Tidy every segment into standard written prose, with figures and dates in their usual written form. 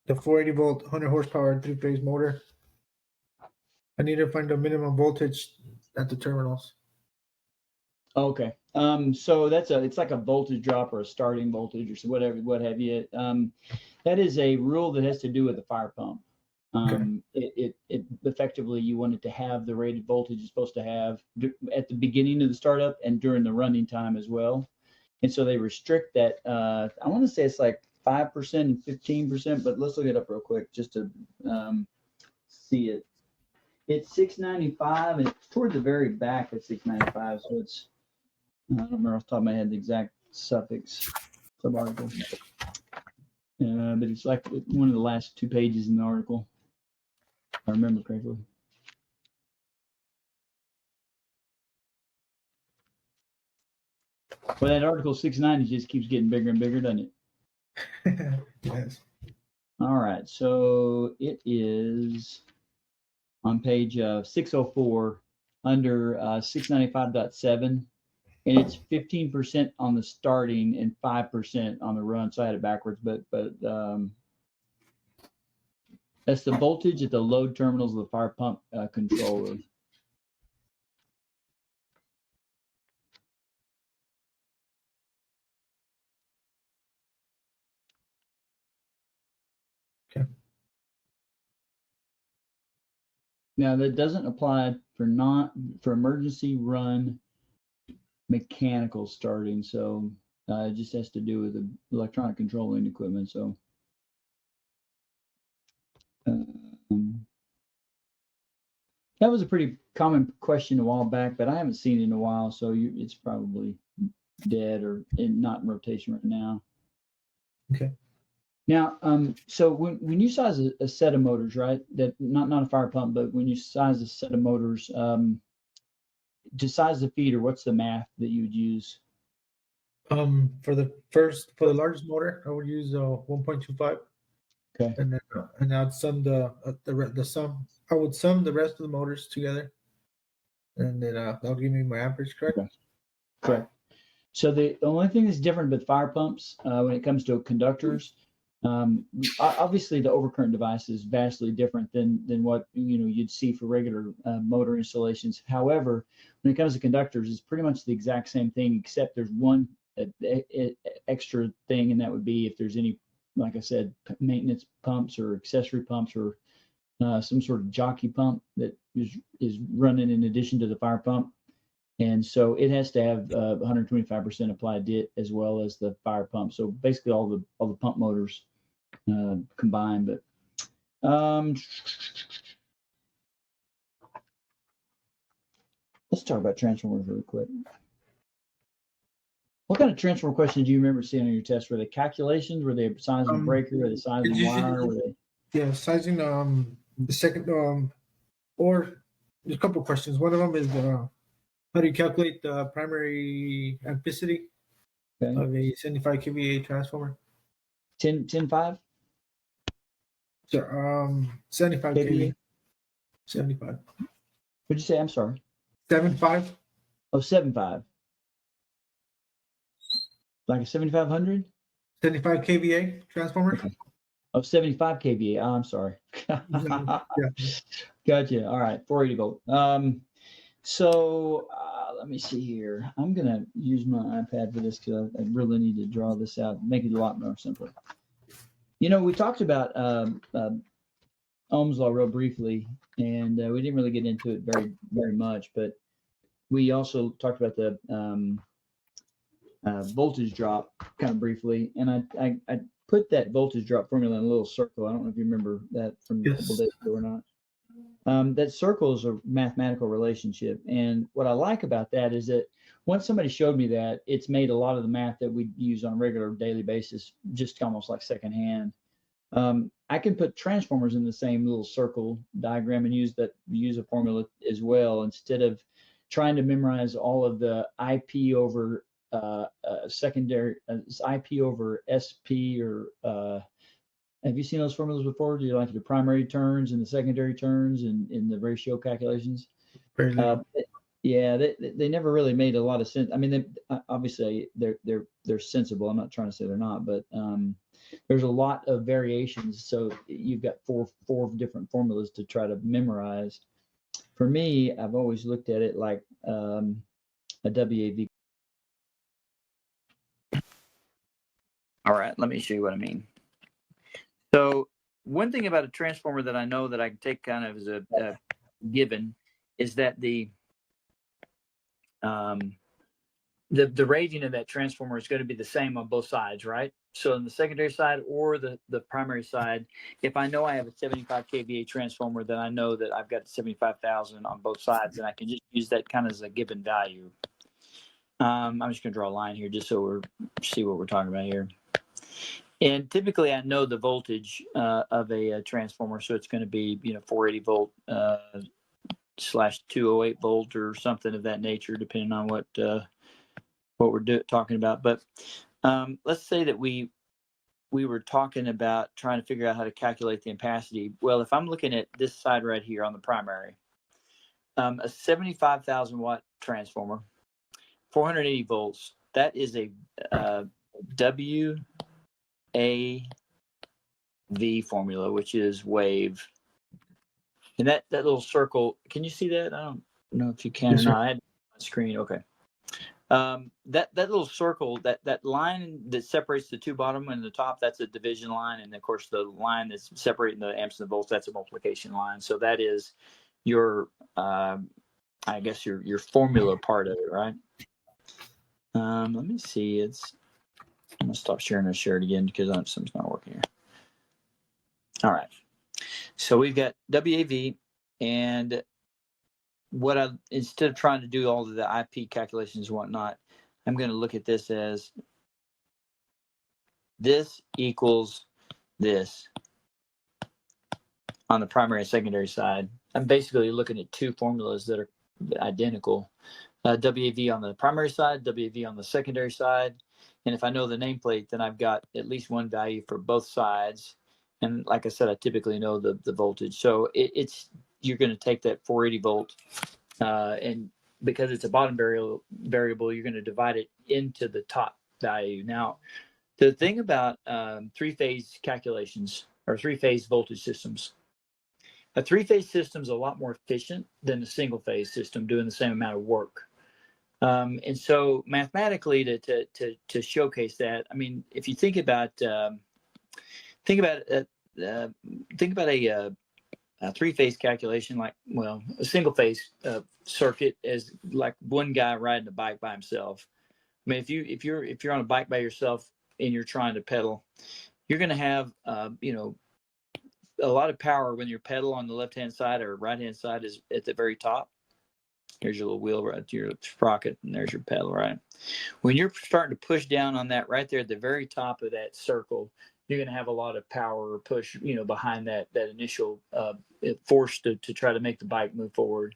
the 480 volt, 100 horsepower, 3-phase motor. I need to find the minimum voltage at the terminals. Okay. So it's like a voltage drop or a starting voltage or so whatever, what have you. That is a rule that has to do with the fire pump. It effectively, you want it to have the rated voltage it's supposed to have at the beginning of the startup and during the running time as well. And so they restrict that. I want to say it's like 5% and 15%, but let's look it up real quick just to see it. It's 695, and it's toward the very back of 695. So it's, I don't remember off the top of my head the exact suffix sub-article. But it's like one of the last 2 pages in the article, if I remember correctly. Well, that article 690 just keeps getting bigger and bigger, doesn't it? Yes. All right, so it is on page 604 under 695.7, and it's 15% on the starting and 5% on the run. So I had it backwards, but that's the voltage at the load terminals of the fire pump controller. Okay. Now that doesn't apply for emergency run mechanical starting. So it just has to do with the electronic controlling equipment. So that was a pretty common question a while back, but I haven't seen it in a while. So it's probably dead or not in rotation right now. Okay. Now, so when you size a set of motors, right? That not a fire pump, but when you size a set of motors, to size the feeder, what's the math that you would use? For the largest motor, I would use 1.25. Okay. And I'd sum the sum. I would sum the rest of the motors together, and then that'll give me my amperage, correct? Okay. Correct. So the only thing that's different with fire pumps when it comes to conductors, obviously the overcurrent device is vastly different than what you'd see for regular motor installations. However, when it comes to conductors, it's pretty much the exact same thing, except there's one extra thing, and that would be if there's any, like I said, maintenance pumps or accessory pumps or some sort of jockey pump that is running in addition to the fire pump. And so it has to have 125% applied DIT as well as the fire pump. So basically all the pump motors combined. But let's talk about transformers really quick. What kind of transformer questions do you remember seeing on your test? Were they calculations? Were they sizing the breaker? Were they sizing the wire? Were they? Yeah, sizing the second or there's a couple of questions. One of them is how do you calculate the primary ampacity of a 75 kVA transformer? 10.5? So 75 kVA. 75. What'd you say? I'm sorry. 75. Oh, 7.5. Like a 7500? 75 kVA transformer. Okay. Oh, 75 kVA. Oh, I'm sorry. Yeah. Gotcha. All right. 480 volt. So let me see here. I'm going to use my iPad for this because I really need to draw this out, make it a lot more simple. We talked about Ohm's law real briefly, and we didn't really get into it very, very much, but we also talked about the voltage drop kind of briefly, and I put that voltage drop formula in a little circle. I don't know if you remember that from a couple days ago or not. That circle is a mathematical relationship, and what I like about that is that once somebody showed me that, it's made a lot of the math that we use on a regular daily basis just almost like secondhand. I can put transformers in the same little circle diagram and use a formula as well, instead of trying to memorize all of the IP over secondary IP over SP or have you seen those formulas before? Do you like the primary turns and the secondary turns in the ratio calculations? Yeah, they never really made a lot of sense. I mean, obviously they're sensible. I'm not trying to say they're not, but there's a lot of variations. So you've got four different formulas to try to memorize. For me, I've always looked at it like a WAV. All right, let me show you what I mean. So one thing about a transformer that I know that I can take kind of as a given is that the rating of that transformer is going to be the same on both sides, right? So on the secondary side or the primary side, if I know I have a 75 kVA transformer, then I know that I've got 75,000 on both sides, and I can just use that kind of as a given value. I'm just going to draw a line here just so we see what we're talking about here. And typically, I know the voltage of a transformer, so it's going to be 480 volt / 208 volt or something of that nature, depending on what we're talking about. But let's say that we were talking about trying to figure out how to calculate the ampacity. Well, if I'm looking at this side right here on the primary, a 75,000 watt transformer, 480 volts, that is a WAV formula, which is wave. And that little circle, can you see that? I don't know if you can or not. I had it on the screen. Okay. That little circle, that line that separates the two bottom and the top, that's a division line. And of course, the line that's separating the amps and the volts, that's a multiplication line. So that is your, I guess your formula part of it, right? Let me see. I'm gonna stop sharing and share it again because something's not working here. All right. So we've got WAV, and instead of trying to do all of the IP calculations and whatnot, I'm going to look at this as this equals this on the primary and secondary side. I'm basically looking at two formulas that are identical. WAV on the primary side, WAV on the secondary side. And if I know the nameplate, then I've got at least one value for both sides. And like I said, I typically know the voltage. So you're going to take that 480 volt, and because it's a bottom variable, you're going to divide it into the top value. Now, the thing about three-phase calculations or three-phase voltage systems, a three-phase system is a lot more efficient than a single-phase system doing the same amount of work. And so mathematically, to showcase that, I mean, if you think about a three-phase calculation, like, well, a single-phase circuit is like one guy riding a bike by himself. I mean, if you're on a bike by yourself and you're trying to pedal, you're going to have a lot of power when your pedal on the left-hand side or right-hand side is at the very top. Here's your little wheel right to your sprocket, and there's your pedal, right? When you're starting to push down on that right there at the very top of that circle, you're going to have a lot of power or push, behind that initial force to try to make the bike move forward.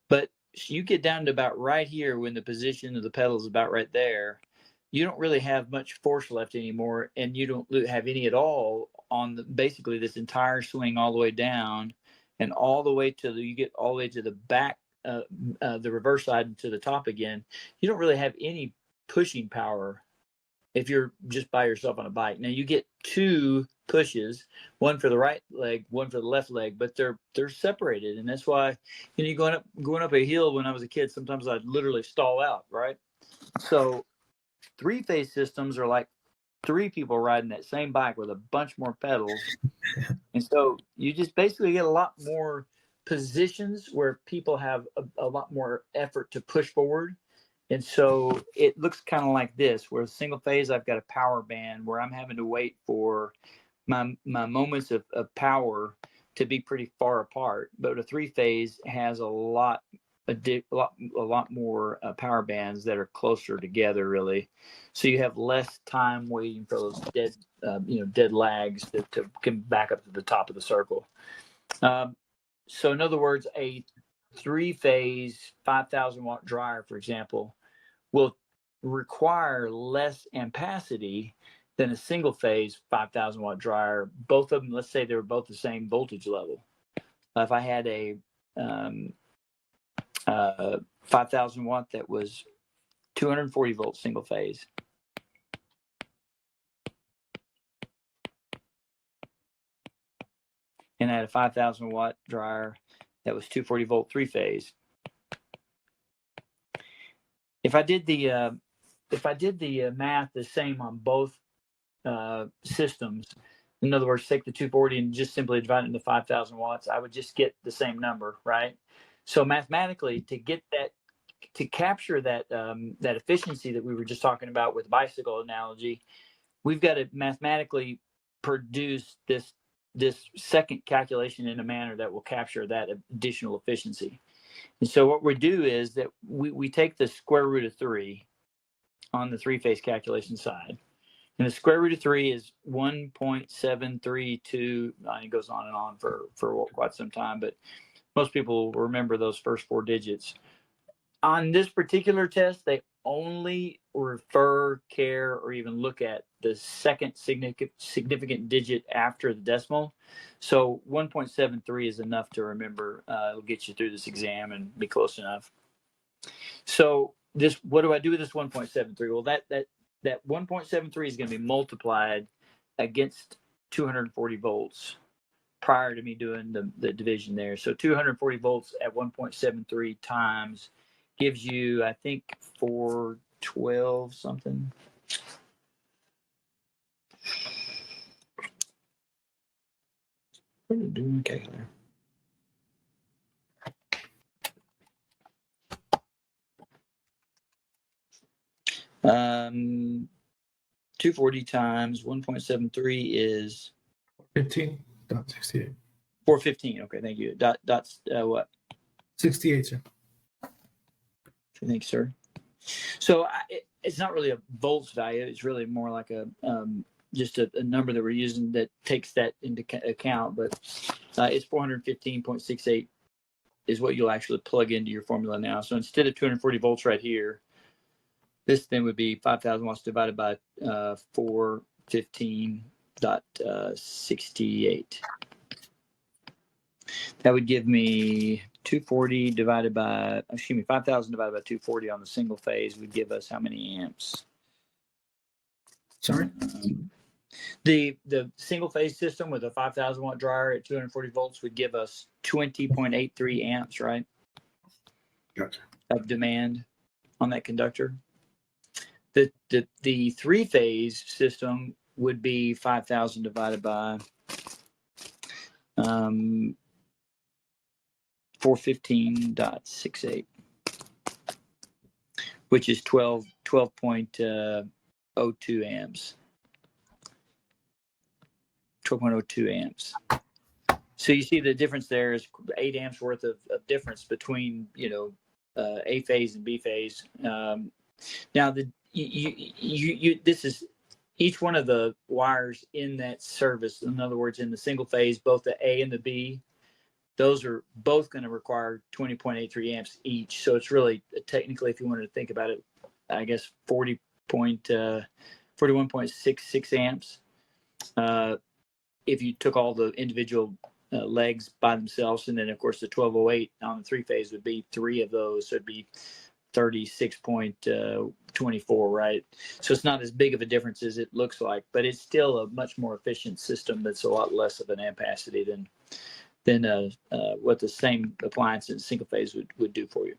But you get down to about right here when the position of the pedal is about right there, you don't really have much force left anymore, and you don't have any at all on basically this entire swing all the way down and all the way you get all the way to the back, the reverse side to the top again. You don't really have any pushing power if you're just by yourself on a bike. Now you get two pushes, one for the right leg, one for the left leg, but they're separated, and that's why you going up a hill when I was a kid, sometimes I'd literally stall out, right? So three-phase systems are like three people riding that same bike with a bunch more pedals. And so you just basically get a lot more positions where people have a lot more effort to push forward. And so it looks kind of like this, where single phase, I've got a power band where I'm having to wait for my moments of power to be pretty far apart. But a three phase has a lot more power bands that are closer together, really. So you have less time waiting for those dead lags to come back up to the top of the circle. So in other words, a three-phase 5,000 watt dryer, for example, will require less ampacity than a single-phase 5,000 watt dryer. Both of them, let's say they were both the same voltage level. If I had a 5,000 watt that was 240 volt single phase, and I had a 5,000 watt dryer that was 240 volt 3-phase. If I did the math the same on both systems, in other words, take the 240 and just simply divide it into 5,000 watts, I would just get the same number, right? So mathematically, to get that, to capture that that efficiency that we were just talking about with the bicycle analogy, we've got to mathematically produce this second calculation in a manner that will capture that additional efficiency. And so what we do is that we take the square root of 3 on the 3-phase calculation side. And the square root of 3 is 1.732. It goes on and on for quite some time, but most people will remember those first 4 digits. On this particular test, they only refer, care, or even look at the second significant digit after the decimal. So 1.73 is enough to remember. It'll get you through this exam and be close enough. So what do I do with this 1.73? Well, that 1.73 is going to be multiplied against 240 volts prior to me doing the division there. So 240 volts at 1.73 times gives you, I think, 412 something. What are you doing, calculator? Um, 240 times 1.73 is 15.68. 415. Okay, thank you. Dots what? 68, sir. Thanks, sir. So it's not really a volts value. It's really more like a just a number that we're using that takes that into account. But it's 415.68 is what you'll actually plug into your formula now. So instead of 240 volts right here, this then would be 5,000 watts divided by 415.68. That would give me 240 divided by, 5,000 divided by 240 on the single phase would give us how many amps? Sorry? The single phase system with a 5,000 watt dryer at 240 volts would give us 20.83 amps, right? Gotcha. Of demand on that conductor. The 3-phase system would be 5,000 divided by 415.68, which is 12.02 amps. 12.02 amps. So you see the difference there is 8 amps worth of difference between A phase and B phase. Now this is each one of the wires in that service. In other words, in the single phase, both the A and the B, those are both going to require 20.83 amps each. So it's really technically, if you wanted to think about it, I guess 41.66 amps. If you took all the individual legs by themselves, and then of course the 1208 on the 3-phase would be 3 of those, so it'd be 36.24, right? So it's not as big of a difference as it looks like, but it's still a much more efficient system that's a lot less of an ampacity than what the same appliance in single phase would do for you.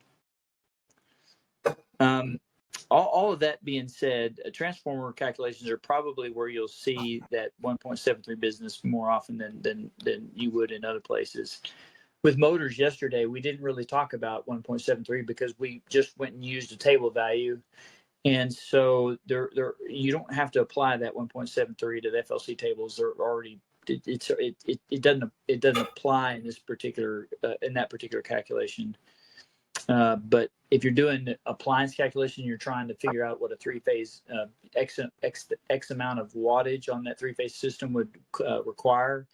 All of that being said, transformer calculations are probably where you'll see that 1.73 business more often than you would in other places. With motors yesterday, we didn't really talk about 1.73 because we just went and used a table value. And so you don't have to apply that 1.73 to the FLC tables. They're already it doesn't apply in this particular in that particular calculation. But if you're doing appliance calculation, you're trying to figure out what a 3-phase X amount of wattage on that 3-phase system would require,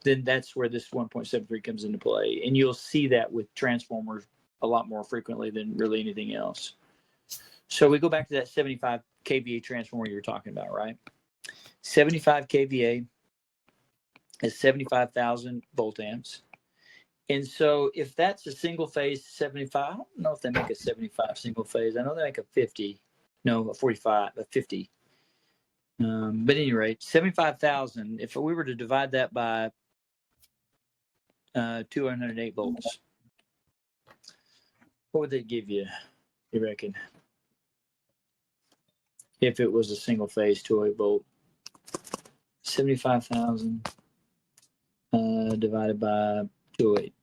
then that's where this 1.73 comes into play. And you'll see that with transformers a lot more frequently than really anything else. So we go back to that 75 kVA transformer you were talking about, right? 75 kVA is 75,000 volt amps. And so if that's a single phase 75, I don't know if they make a 75 single phase. I know they make a 50, no, a 45, a 50. But at any rate, 75,000, if we were to divide that by 208 volts. What would they give you reckon? If it was a single phase 208 volt, 75,000 divided by 208.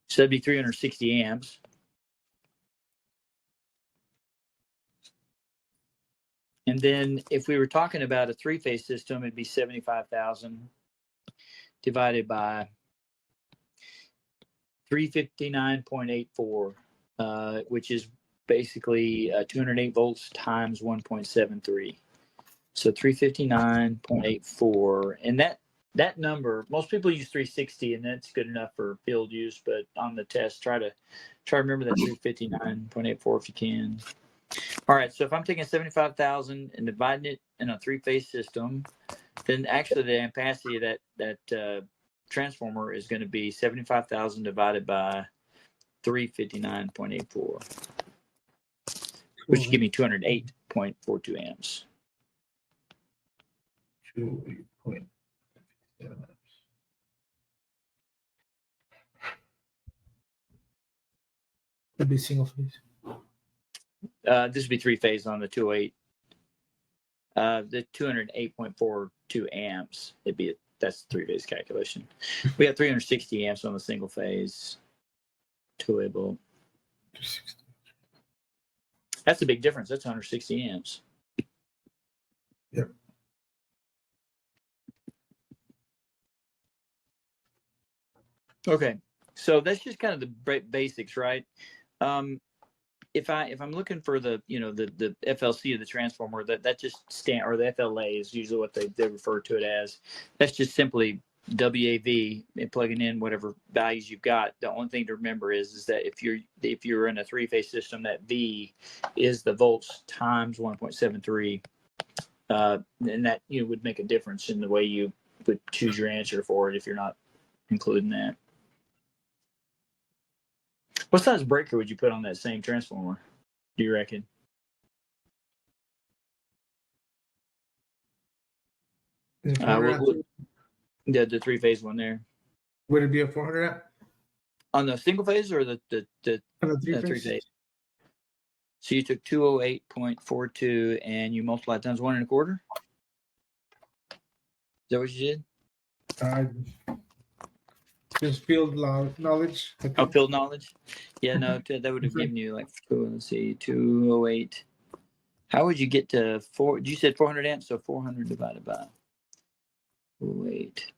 So that'd be 360 amps. And then if we were talking about a three-phase system, it'd be 75,000 divided by 359.84, which is basically 208 volts times 1.73. So 359.84. And that number, most people use 360, and that's good enough for field use. But on the test, try to remember that 359.84 if you can. All right, so if I'm taking 75,000 and dividing it in a three-phase system, then actually the ampacity of that transformer is going to be 75,000 divided by 359.84, which give me 208.42 amps. 208.7 amps. That'd be single phase. This would be three-phase on the 208. The 208.42 amps. That's three-phase calculation. We have 360 amps on the single phase 208 volt. 260. That's a big difference. That's 160 amps. Yep. Okay, so that's just kind of the basics, right? If I'm looking for the the FLC of the transformer, that just or the FLA is usually what they refer to it as. That's just simply WAV and plugging in whatever values you've got. The only thing to remember is that if you're in a three-phase system, that V is the volts times 1.73, and that would make a difference in the way you would choose your answer for it if you're not including that. What size breaker would you put on that same transformer, do you reckon? The three-phase one there. Would it be a 400 amp? On the single phase or the three-phase? So you took 208.42 and you multiplied times 1 1/4? Is that what you did? Just field knowledge. Oh, field knowledge? Yeah, no, that would have given you like, let's see, 208. How would you get to 4? You said 400 amps, so 400 divided by 208.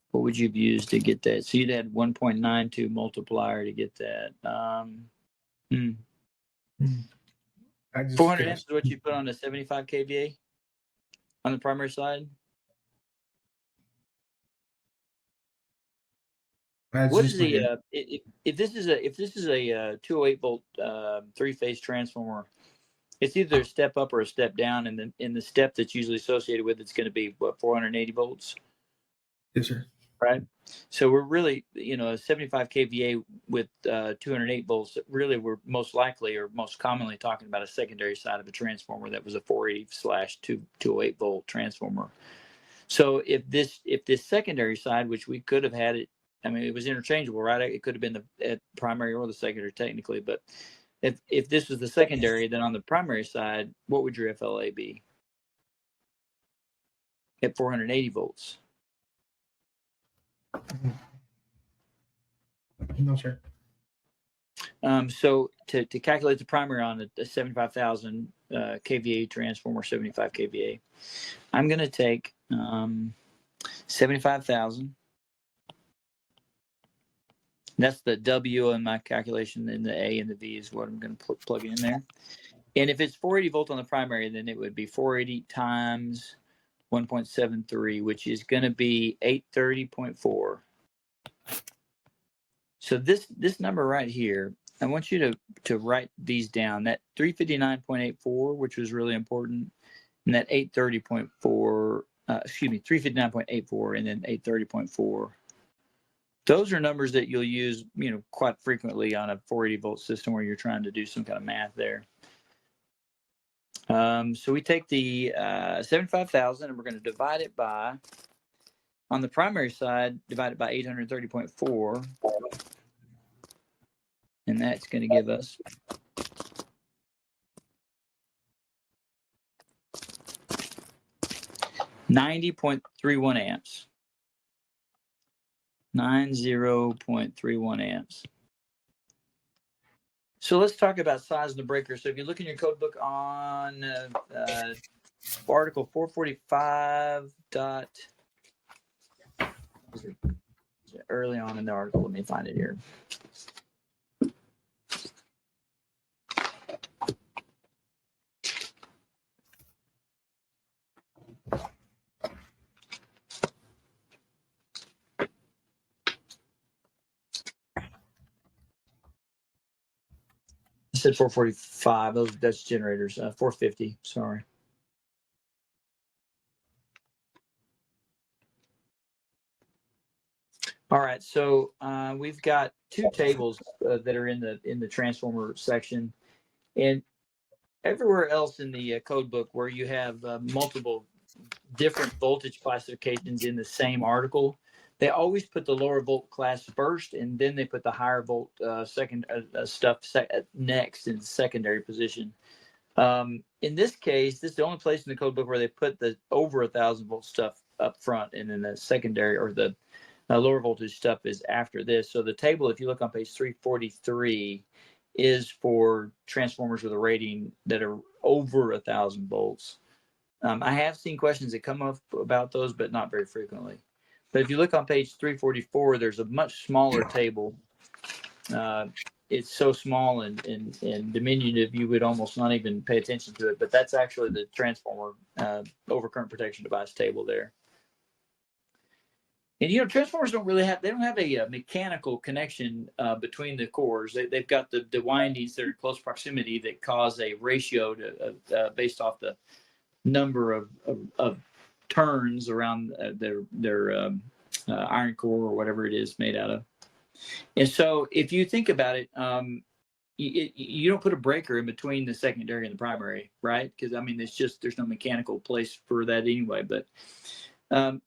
What would you have used to get that? So you'd had 1.92 multiplier to get that. 400 amps is what you put on the 75 kVA on the primary side? What is the if this is a 208 volt three-phase transformer? It's either a step up or a step down, and then in the step that's usually associated with it's going to be 480 volts. Yes, sir. Right. So we're really a 75 kVA with 208 volts. Really, we're most likely or most commonly talking about a secondary side of a transformer that was a 480/208 volt transformer. So if this secondary side, which we could have had it. I mean, it was interchangeable, right? It could have been the primary or the secondary technically, but if this was the secondary, then on the primary side, what would your FLA be? At 480 volts. No, sir. So to calculate the primary on a 75,000 kVA transformer, 75 kVA, I'm going to take 75,000. That's the W in my calculation, and the A and the V is what I'm going to plug in there. And if it's 480 volt on the primary, then it would be 480 times 1.73, which is going to be 830.4. So this number right here, I want you to write these down. That 359.84, which was really important, and that 830.4, 359.84, and then 830.4. Those are numbers that you'll use, quite frequently on a 480 volt system where you're trying to do some kind of math there. So we take the 75,000 and we're going to divide it by On the primary side, divided by 830.4, and that's going to give us 90.31 amps. 90.31 amps. So let's talk about size of the breaker. So if you look in your code book on article 445 dot, early on in the article, let me find it here. I said 445. That's generators. 450. Sorry. All right. So we've got two tables that are in the transformer section, and everywhere else in the code book where you have multiple different voltage classifications in the same article, they always put the lower volt class first, and then they put the higher volt second stuff next in secondary position. In this case, this is the only place in the code book where they put the over 1,000 volt stuff up front, and then the secondary or the lower voltage stuff is after this. So the table, if you look on page 343, is for transformers with a rating that are over 1,000 volts. I have seen questions that come up about those, but not very frequently. But if you look on page 344, there's a much smaller table. It's so small and diminutive, you would almost not even pay attention to it. But that's actually the transformer overcurrent protection device table there. And transformers don't have a mechanical connection between the cores. They've got the windings that are in close proximity that cause a ratio to based off the number of turns around their iron core or whatever it is made out of. And so if you think about it, you don't put a breaker in between the secondary and the primary, right? Because there's no mechanical place for that anyway. But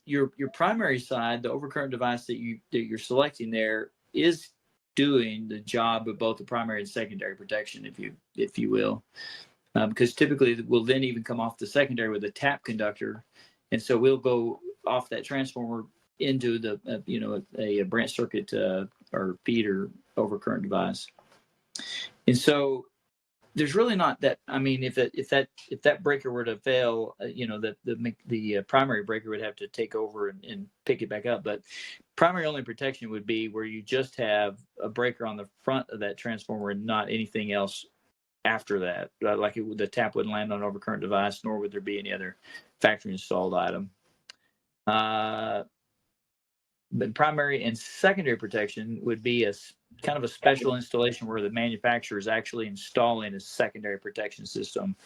your primary side, the overcurrent device that you're selecting there, is doing the job of both the primary and secondary protection, if you will. Because typically we'll then even come off the secondary with a tap conductor, and so we'll go off that transformer into the a branch circuit or feeder overcurrent device. And so there's really not that. If that breaker were to fail, the primary breaker would have to take over and pick it back up. But primary only protection would be where you just have a breaker on the front of that transformer and not anything else after that. The tap wouldn't land on an overcurrent device, nor would there be any other factory installed item. But primary and secondary protection would be a kind of a special installation where the manufacturer is actually installing a secondary protection system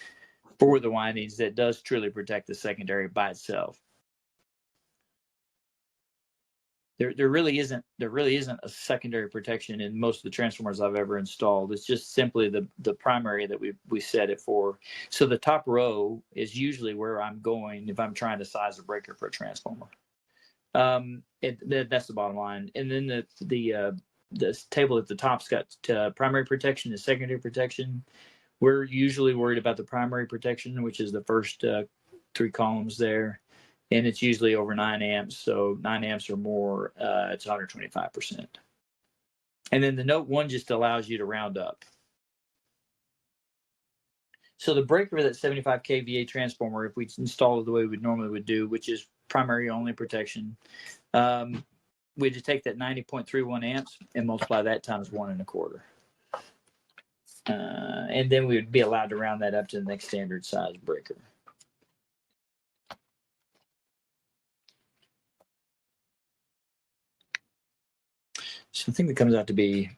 for the windings that does truly protect the secondary by itself. There really isn't a secondary protection in most of the transformers I've ever installed. It's just simply the primary that we set it for. So the top row is usually where I'm going if I'm trying to size a breaker for a transformer. That's the bottom line. And then the table at the top's got primary protection and secondary protection. We're usually worried about the primary protection, which is the first three columns there. And it's usually over 9 amps. So 9 amps or more, it's 125%. And then the note 1 just allows you to round up. So the breaker of that 75 kVA transformer, if we install it the way we normally would do, which is primary only protection, we just take that 90.31 amps and multiply that times 1 1/4. And then we would be allowed to round that up to the next standard size breaker. So I think that comes out to be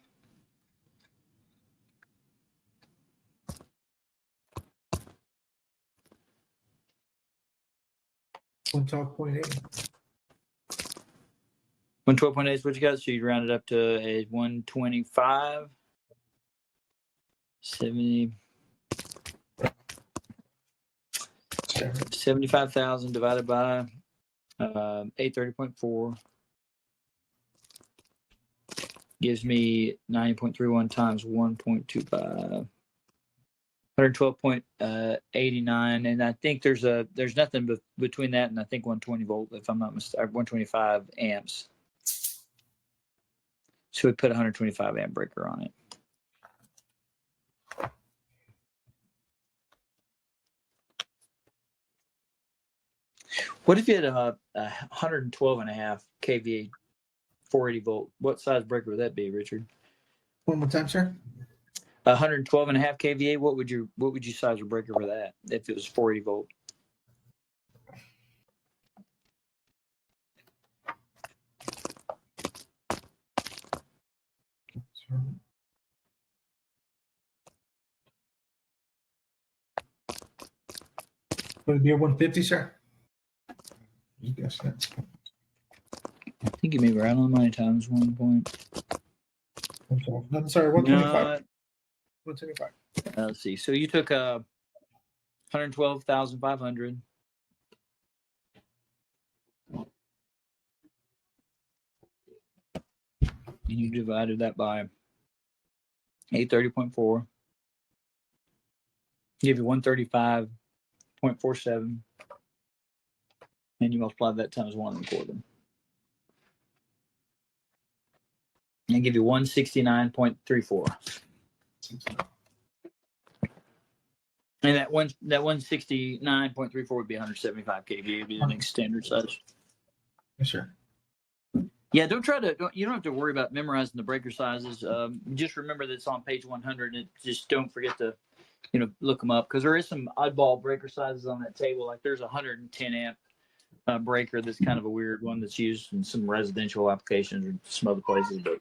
112.8. 112.8 is what you got. So you round it up to a 125. 75,000 divided by 830.4 gives me 90.31 times 1.25. 112.89, and I think there's nothing between that and I think 120 volt, if I'm not mistaken, 125 amps. So we put a 125 amp breaker on it. What if you had a 112.5 kVA 480 volt? What size breaker would that be, Richard? One more time, sir. 112.5 kVA. What would you size your breaker for that if it was 480 volt? Would it be a 150, sir? You guess that. I think you may be right on the money times 1 point. No, sorry, 125. 125. Let's see. So you took 112,500. And you divided that by 830.4. Give you 135.47. And you multiply that times 1.25. And give you 169.34. And that 169.34 would be 175 kVA, would be the next standard size. Yes, sir. Yeah, you don't have to worry about memorizing the breaker sizes. Just remember that it's on page 100, and just don't forget to, look them up, because there is some oddball breaker sizes on that table. Like there's a 110 amp breaker that's kind of a weird one that's used in some residential applications or some other places. But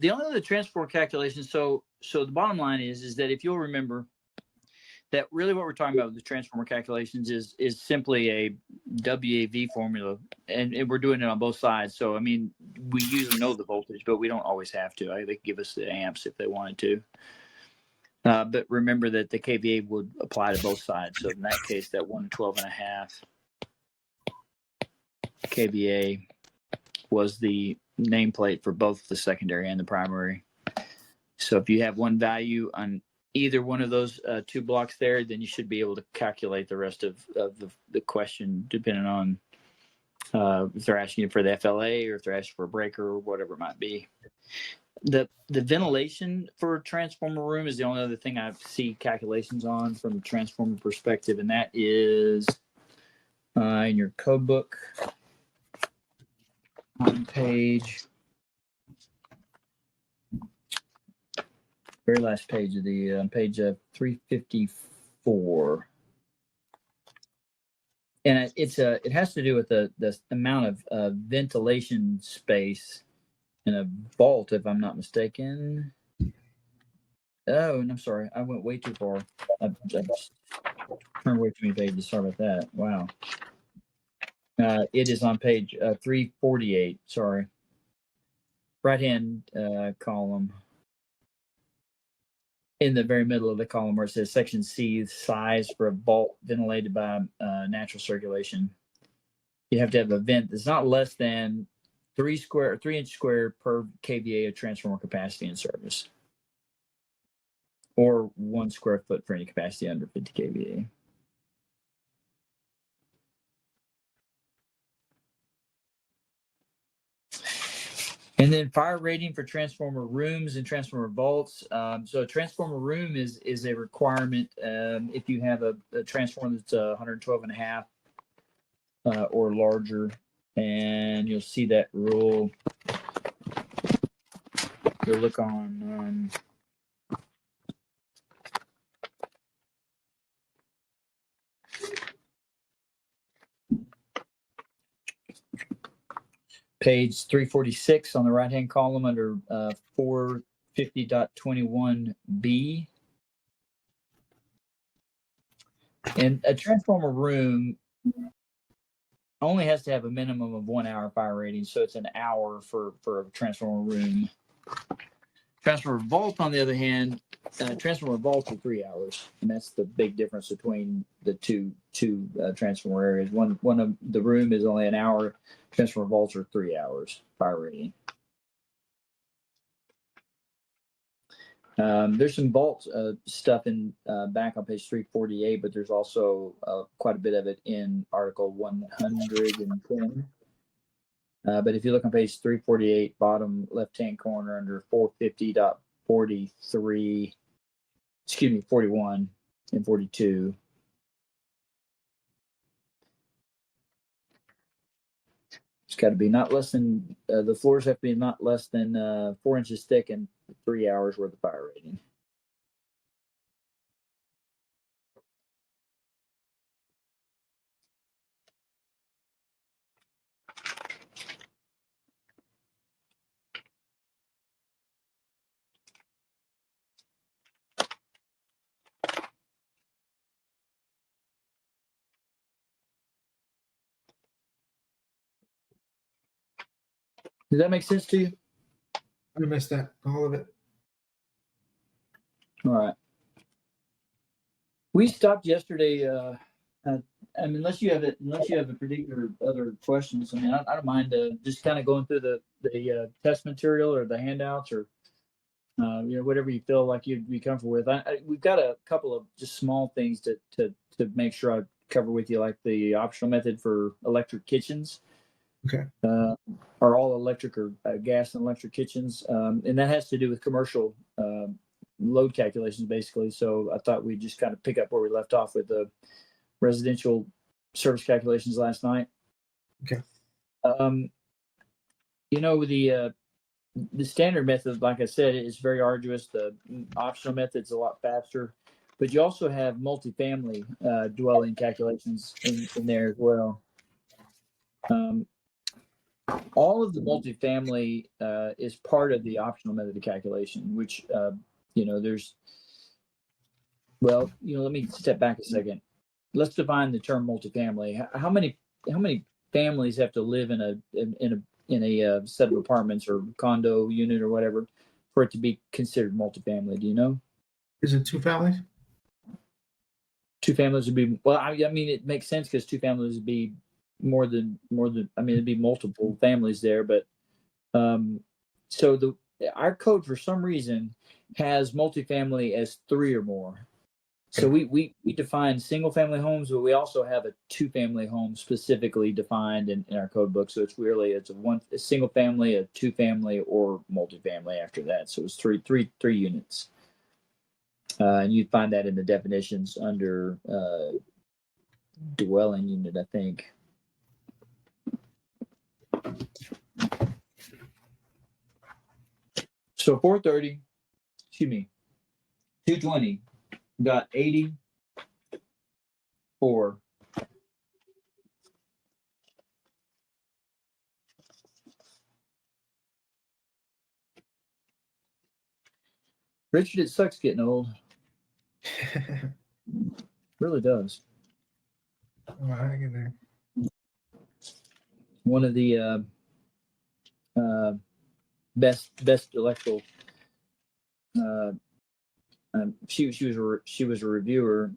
the only other transformer calculations. So the bottom line is that if you'll remember, that really what we're talking about with the transformer calculations is simply a WAV formula, and we're doing it on both sides. So, I mean, we usually know the voltage, but we don't always have to. They give us the amps if they wanted to. But remember that the kVA would apply to both sides. So in that case, that 112.5 kVA was the nameplate for both the secondary and the primary. So if you have one value on either one of those two blocks there, then you should be able to calculate the rest of the question, depending on if they're asking you for the FLA or if they're asking for a breaker or whatever it might be. The ventilation for a transformer room is the only other thing I see calculations on from a transformer perspective, and that is in your code book on page, very last page of the page 354, and it has to do with the amount of ventilation space in a vault, if I'm not mistaken. Oh, and I'm sorry, I went way too far. I just turned way too many pages. Sorry about that. Wow. It is on page 348. Sorry. Right-hand column. In the very middle of the column where it says section C, size for a vault ventilated by natural circulation. You have to have a vent that's not less than 3 inch square per kVA of transformer capacity in service, or 1 square foot for any capacity under 50 kVA. And then fire rating for transformer rooms and transformer vaults. So a transformer room is a requirement if you have a transformer that's 112.5 or larger, and you'll see that rule. You'll look on page 346 on the right-hand column under 450.21b. And a transformer room only has to have a minimum of 1 hour fire rating, so it's an hour for a transformer room. Transformer volt, on the other hand, transformer volts are 3 hours, and that's the big difference between the two transformer areas. One of the room is only an hour. Transformer volts are 3 hours fire rating. There's some volt stuff in back on page 348, but there's also quite a bit of it in article 110. But if you look on page 348, bottom left-hand corner under 450.43, 41 and 42. It's got to be not less than, the floors have to be not less than 4 inches thick and 3 hours worth of fire rating. Does that make sense to you? I missed that, all of it. All right. We stopped yesterday. I mean, unless you have a particular other questions, I mean, I don't mind just kind of going through the test material or the handouts or whatever you feel like you'd be comfortable with. We've got a couple of just small things to make sure I cover with you, like the optional method for electric kitchens. Okay. Are all electric or gas and electric kitchens, and that has to do with commercial load calculations, basically. So I thought we'd just kind of pick up where we left off with the residential service calculations last night. Okay. The standard method, like I said, is very arduous. The optional method's a lot faster, but you also have multifamily dwelling calculations in there as well. All of the multifamily is part of the optional method of calculation, which, there's, let me step back a second. Let's define the term multifamily. How many families have to live in a set of apartments or condo unit or whatever for it to be considered multifamily? Do you know? Is it 2 families? 2 families would be, well, I mean, it makes sense because 2 families would be more than, I mean, it'd be multiple families there, but so our code for some reason has multifamily as 3 or more. So we define single family homes, but we also have a 2 family home specifically defined in our code book. So it's a single family, a 2 family, or multifamily after that. So it's three units. And you'd find that in the definitions under dwelling unit, I think. So 220.84. Richard, it sucks getting old. Really does. Oh, hang in there. One of the best electrical. She was a reviewer.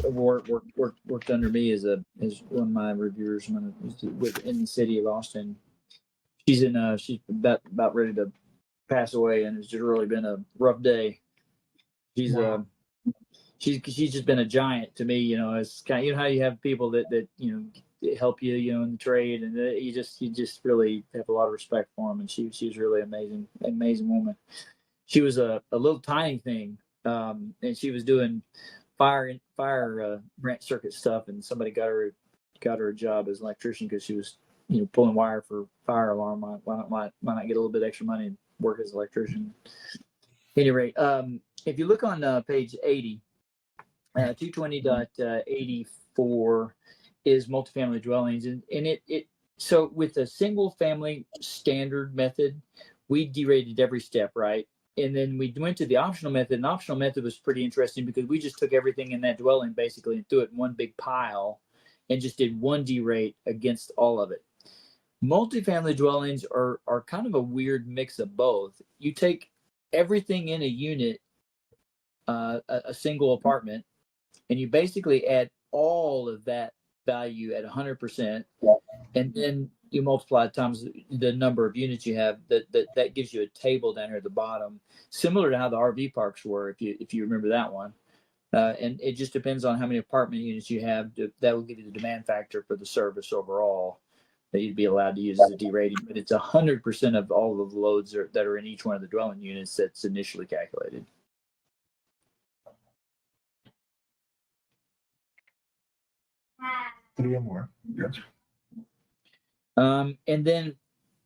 Worked under me as one of my reviewers when I was in the city of Austin. She's about ready to pass away, and it's just really been a rough day. She's Wow. she's just been a giant to me. It's kind of, how you have people that help you, in the trade, and you just really have a lot of respect for them. And she was really amazing woman. She was a little tiny thing, and she was doing fire branch circuit stuff, and somebody got her a job as an electrician because she was pulling wire for fire alarm. Why not get a little bit extra money and work as an electrician? At any rate, if you look on page 80, 220.84 is multifamily dwellings, and it so with the single family standard method, we derated every step, right? And then we went to the optional method. And the optional method was pretty interesting because we just took everything in that dwelling basically and threw it in one big pile and just did one derate against all of it. Multifamily dwellings are kind of a weird mix of both. You take everything in a unit, a single apartment, and you basically add all of that value at 100%, and then you multiply times the number of units you have. That gives you a table down here at the bottom, similar to how the RV parks were, if you remember that one. And it just depends on how many apartment units you have. That will give you the demand factor for the service overall that you'd be allowed to use as a derating. But it's 100% of all of the loads that are in each one of the dwelling units that's initially calculated. Three or more. Gotcha. And then,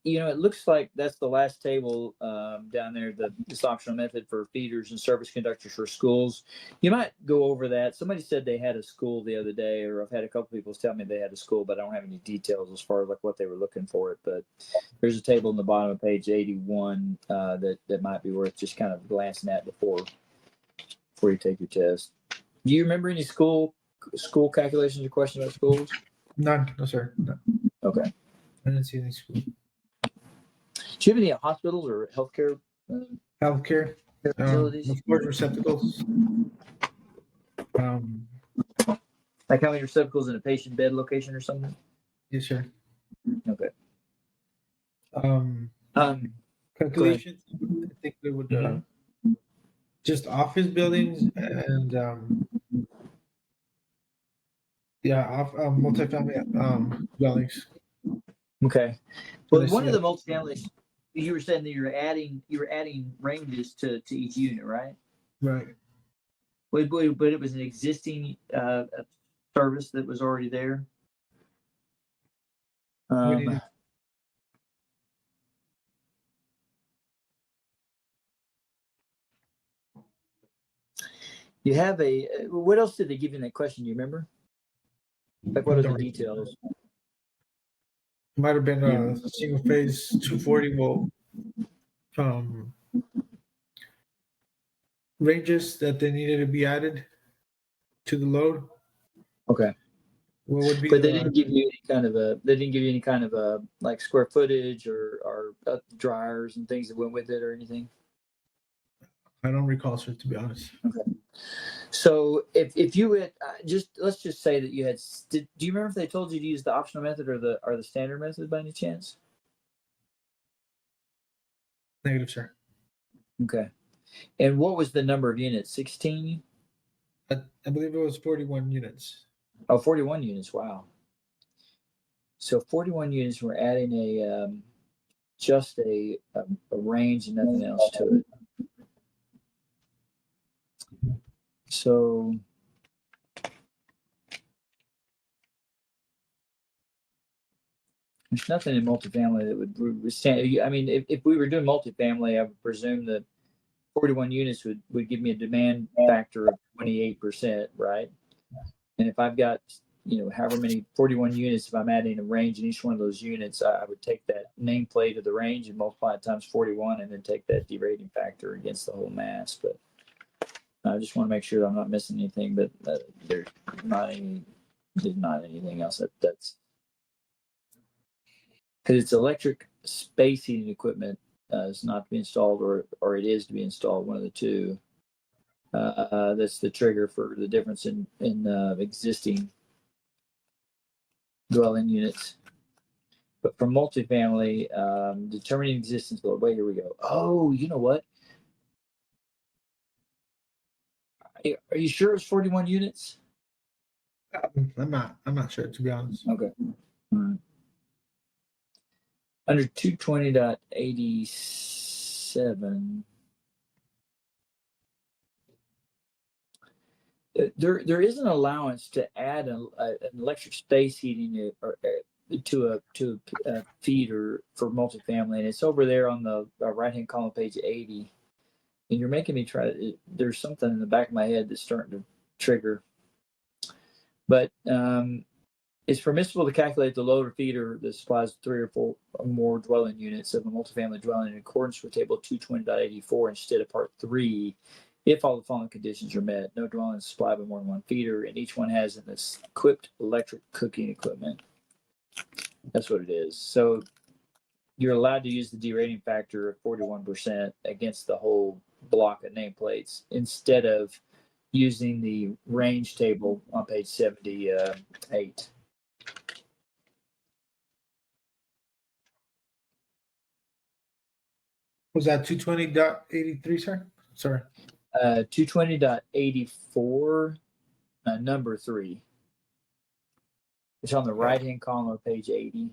it looks like that's the last table down there, this optional method for feeders and service conductors for schools. You might go over that. Somebody said they had a school the other day, or I've had a couple people tell me they had a school, but I don't have any details as far as like what they were looking for it. But there's a table in the bottom of page 81 that might be worth just kind of glancing at before you take your test. Do you remember any school calculations or questions about schools? None. No, sir. No. Okay. I didn't see any school. Do you have any hospitals or healthcare Healthcare. facilities? Of course, receptacles. Like how many receptacles in a patient bed location or something? Yes, sir. Okay. Calculations. I think we would just office buildings and multifamily dwellings. Okay. Well, one of the multifamilies, you were saying that you were adding ranges to each unit, right? Right. But it was an existing service that was already there. You have what else did they give you in that question? Do you remember? Like, what are the details? Might have been a single phase 240 volt ranges that they needed to be added to the load. Okay. What would be? But they didn't give you any kind of like square footage or dryers and things that went with it or anything. I don't recall, sir, to be honest. Okay. So if you had let's just say that you had, do you remember if they told you to use the optional method or the standard method by any chance? Negative, sir. Okay. And what was the number of units? 16? I believe it was 41 units. Oh, 41 units. Wow. So 41 units. We're adding just a range and nothing else to it. So there's nothing in multifamily that would stand. I mean, if we were doing multifamily, I would presume that 41 units would give me a demand factor of 28%, right? And if I've got, however many 41 units, if I'm adding a range in each one of those units, I would take that nameplate of the range and multiply it times 41 and then take that derating factor against the whole mass. But I just want to make sure that I'm not missing anything, but there's not anything else that's because it's electric space heating equipment is not to be installed or it is to be installed, one of the two. That's the trigger for the difference in existing dwelling units. But for multifamily, determining existence load. Wait, here we go. Oh, you know what? Are you sure it's 41 units? I'm not sure, to be honest. Okay. All right. Under 220.87, there is an allowance to add an electric space heating or to a feeder for multifamily, and it's over there on the right-hand column, page 80. And you're making me there's something in the back of my head that's starting to trigger. But it's permissible to calculate the load or feeder that supplies 3 or 4 or more dwelling units of a multifamily dwelling in accordance with table 220.84 instead of part 3 if all the following conditions are met. No dwelling is supplied by more than one feeder, and each one has an equipped electric cooking equipment. That's what it is. So you're allowed to use the derating factor of 41% against the whole block of nameplates instead of using the range table on page 78. Was that 220.83, sir? Sorry. 220.84, number 3. It's on the right-hand column of page 80,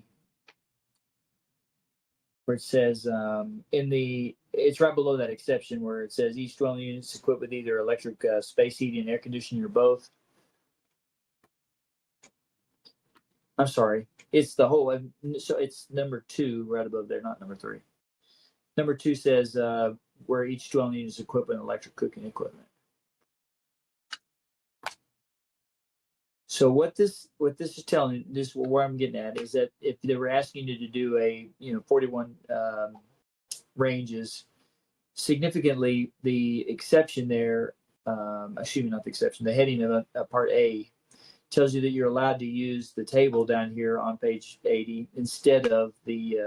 where it says it's right below that exception where it says each dwelling unit is equipped with either electric space heating and air conditioning or both. I'm sorry, it's the whole. So it's number 2 right above there, not number 3. Number 2 says where each dwelling unit is equipped with electric cooking equipment. So what this is telling, this where I'm getting at is that if they were asking you to do a 41 ranges, significantly the exception there, excuse me, not the exception, the heading of part A tells you that you're allowed to use the table down here on page 80 instead of the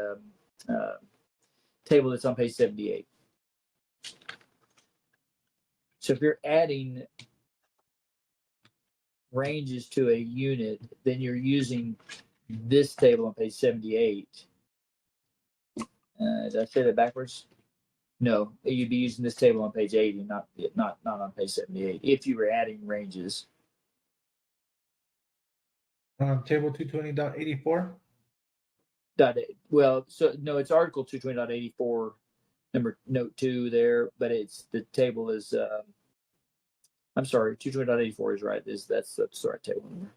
table that's on page 78. So if you're adding ranges to a unit, then you're using this table on page 78. Did I say that backwards? No, you'd be using this table on page 80, not on page 78, if you were adding ranges. Table 220.84. Well, so no, it's Article 220.84, note 2 there, but it's the table is. I'm sorry, 220.84 is right. That's the right table number.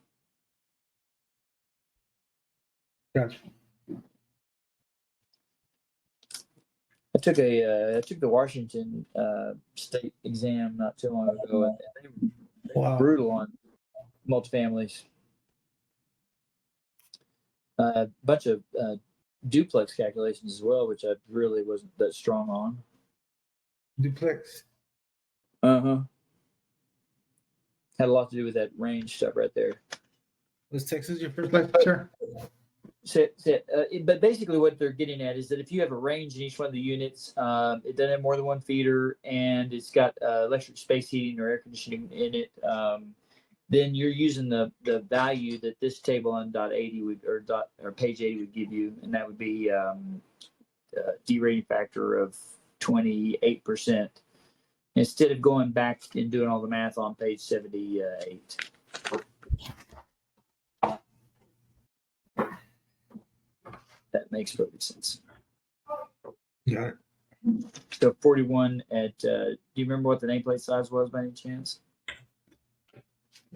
Gotcha. I took the Washington state exam not too long ago, and they were brutal on multifamilies. A bunch of duplex calculations as well, which I really wasn't that strong on. Duplex. Had a lot to do with that range stuff right there. Was Texas your first language, sir? But basically what they're getting at is that if you have a range in each one of the units, it doesn't have more than one feeder, and it's got electric space heating or air conditioning in it, then you're using the value that this table on .80 would or page 80 would give you, and that would be derating factor of 28%, instead of going back and doing all the math on page 78. That makes perfect sense. Got it. So 41 at, do you remember what the nameplate size was by any chance?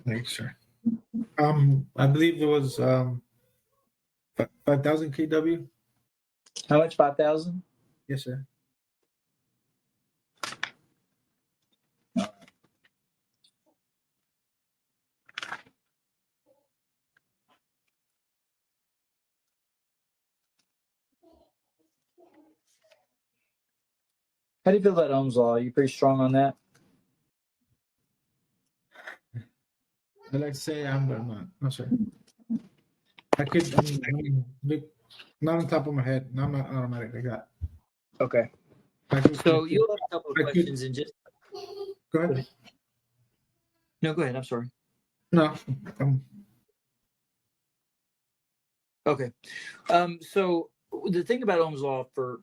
Thanks, sir. I believe it was 5,000 kW. How much? 5,000? Yes, sir. How do you feel about Ohm's law? Are you pretty strong on that? I'd like to say I'm, but I'm not. No, sir. I could, not on top of my head. No, I'm not automatic like that. Okay. So you'll have a couple of questions and just go ahead. No, go ahead. I'm sorry. No. Okay. So the thing about Ohm's law for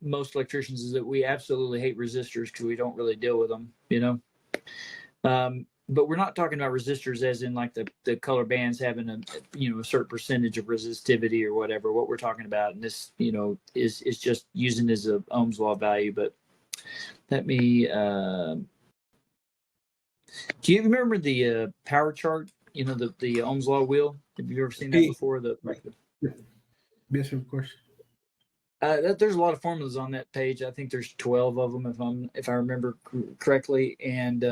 most electricians is that we absolutely hate resistors because we don't really deal with them, but we're not talking about resistors as in like the color bands having a certain percentage of resistivity or whatever. What we're talking about, and this is just using as a Ohm's law value. But let me. Do you remember the power chart? The Ohm's law wheel. Have you ever seen that before? Yes, of course. There's a lot of formulas on that page. I think there's 12 of them, if I remember correctly, and